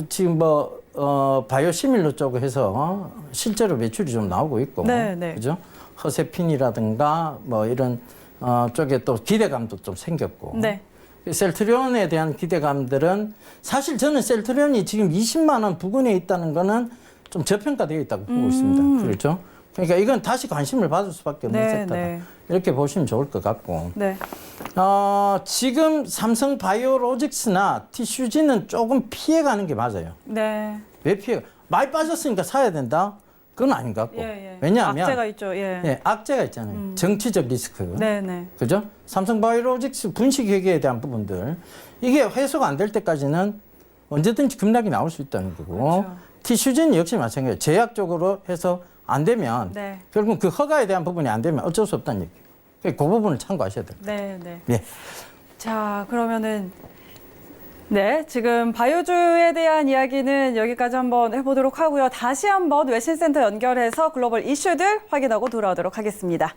지금 바이오시밀러 쪽을 해서 실제로 매출이 좀 나오고 있고, 네, 네. 그죠? 허세핀이라든가 뭐 이런 쪽에 또 기대감도 좀 생겼고. 네. 셀트리온에 대한 기대감들은 사실 저는 셀트리온이 지금 20만 원 부근에 있다는 거는 좀 저평가되어 있다고 보고 있습니다. 그렇죠? 그러니까 이건 다시 관심을 받을 수밖에 없는 네, 섹터다. 네. 이렇게 보시면 좋을 것 같고. 네. 지금 삼성 바이오로직스나 티슈진은 조금 피해가는 게 맞아요. 네. 왜 피해가? 많이 빠졌으니까 사야 된다? 그건 아닌 것 같고. 예. 왜냐하면 악재가 있죠. 예. 예, 악재가 있잖아요. 정치적 리스크. 네, 네. 그죠? 삼성 바이오로직스 분식회계에 대한 부분들. 이게 회수가 안 될 때까지는 언제든지 급락이 나올 수 있다는 거고. 그렇죠. 티슈진 역시 마찬가지예요. 제약적으로 해서 안 되면 네. 결국 그 허가에 대한 부분이 안 되면 어쩔 수 없다는 얘기예요. 그 부분을 참고하셔야 돼요. 네, 네. 예. 자, 그러면은 네, 지금 바이오주에 대한 이야기는 여기까지 한번 해보도록 하고요. 다시 한번 외신센터 연결해서 글로벌 이슈들 확인하고 돌아오도록 하겠습니다.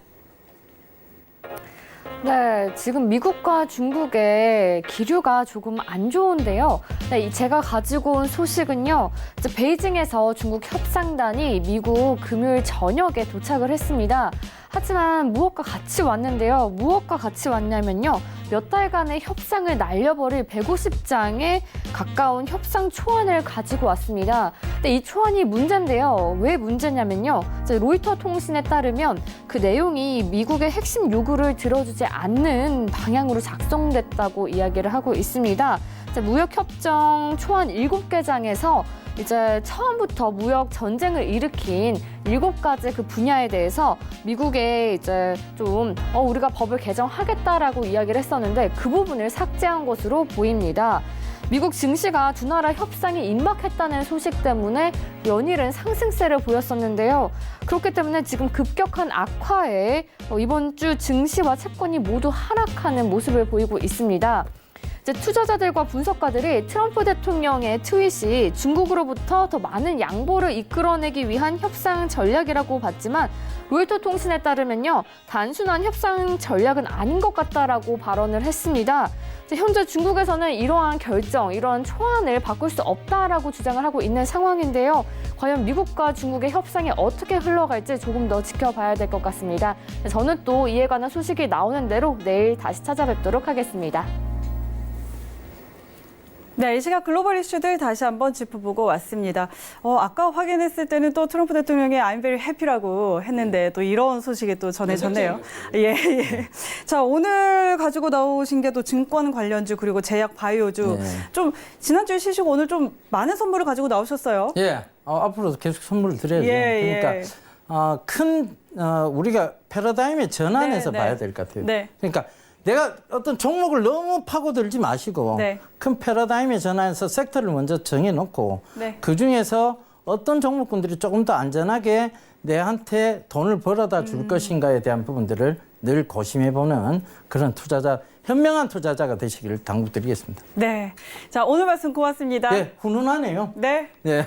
네, 지금 미국과 중국의 기류가 조금 안 좋은데요. 네, 제가 가지고 온 소식은요. 이제 베이징에서 중국 협상단이 미국 금요일 저녁에 도착을 했습니다. 하지만 무엇과 같이 왔는데요. 무엇과 같이 왔냐면요. 몇 달간의 협상을 날려버릴 150장에 가까운 협상 초안을 가지고 왔습니다. 근데 이 초안이 문제인데요. 왜 문제냐면요. 이제 로이터 통신에 따르면 그 내용이 미국의 핵심 요구를 들어주지 않는 방향으로 작성됐다고 이야기를 하고 있습니다. 무역협정 초안 7개 장에서 이제 처음부터 무역 전쟁을 일으킨 7가지 그 분야에 대해서 미국에 이제 좀 우리가 법을 개정하겠다라고 이야기를 했었는데 그 부분을 삭제한 것으로 보입니다. 미국 증시가 두 나라 협상이 임박했다는 소식 때문에 연일은 상승세를 보였었는데요. 그렇기 때문에 지금 급격한 악화에 이번 주 증시와 채권이 모두 하락하는 모습을 보이고 있습니다. 이제 투자자들과 분석가들이 트럼프 대통령의 트윗이 중국으로부터 더 많은 양보를 이끌어내기 위한 협상 전략이라고 봤지만 로이터 통신에 따르면요, 단순한 협상 전략은 아닌 것 같다라고 발언을 했습니다. 현재 중국에서는 이러한 결정, 이러한 초안을 바꿀 수 없다라고 주장을 하고 있는 상황인데요. 과연 미국과 중국의 협상이 어떻게 흘러갈지 조금 더 지켜봐야 될 것 같습니다. 저는 또 이에 관한 소식이 나오는 대로 내일 다시 찾아뵙도록 하겠습니다. 네, 이 시각 글로벌 이슈들 다시 한번 짚어보고 왔습니다. 아까 확인했을 때는 또 트럼프 대통령이 I'm very happy라고 했는데 또 이런 소식이 또 전해졌네요. 예. 자, 오늘 가지고 나오신 게 또 증권 관련주 그리고 제약 바이오주. 네. 좀 지난주에 쉬시고 오늘 좀 많은 선물을 가지고 나오셨어요. 예, 앞으로도 계속 선물을 드려야죠. 그러니까 우리가 패러다임의 전환에서 네, 봐야 될 것 같아요. 네. 그러니까 내가 어떤 종목을 너무 파고들지 마시고 네. 큰 패러다임의 전환에서 섹터를 먼저 정해놓고 네. 그중에서 어떤 종목군들이 조금 더 안전하게 내한테 돈을 벌어다 줄 것인가에 대한 부분들을 늘 고심해보는 그런 투자자, 현명한 투자자가 되시기를 당부드리겠습니다. 네. 자, 오늘 말씀 고맙습니다. 네, 훈훈하네요. 네. 네.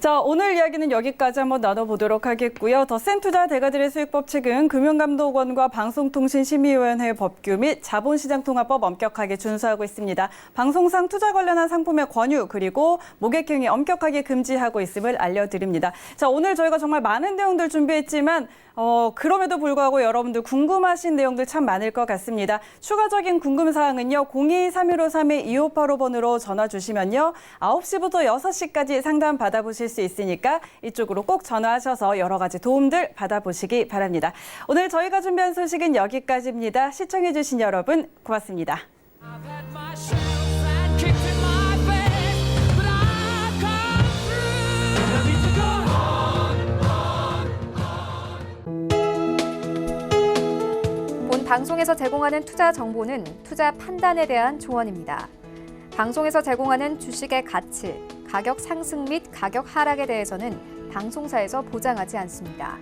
자, 오늘 이야기는 여기까지 한번 나눠보도록 하겠고요. 더센투자 대가들의 수익법칙은 금융감독원과 방송통신심의위원회 법규 및 자본시장통화법 엄격하게 준수하고 있습니다. 방송상 투자 관련한 상품의 권유 그리고 모객행위 엄격하게 금지하고 있음을 알려드립니다. 자, 오늘 저희가 정말 많은 내용들 준비했지만 그럼에도 불구하고 여러분들 궁금하신 내용들 참 많을 것 같습니다. 추가적인 궁금사항은요. 02-3153-2585번으로 전화 주시면요. 9시부터 6시까지 상담 받아보실 수 있으니까 이쪽으로 꼭 전화하셔서 여러 가지 도움들 받아보시기 바랍니다. 오늘 저희가 준비한 소식은 여기까지입니다. 시청해주신 여러분 고맙습니다. 본 방송에서 제공하는 투자 정보는 투자 판단에 대한 조언입니다. 방송에서 제공하는 주식의 가치, 가격 상승 및 가격 하락에 대해서는 방송사에서 보장하지 않습니다.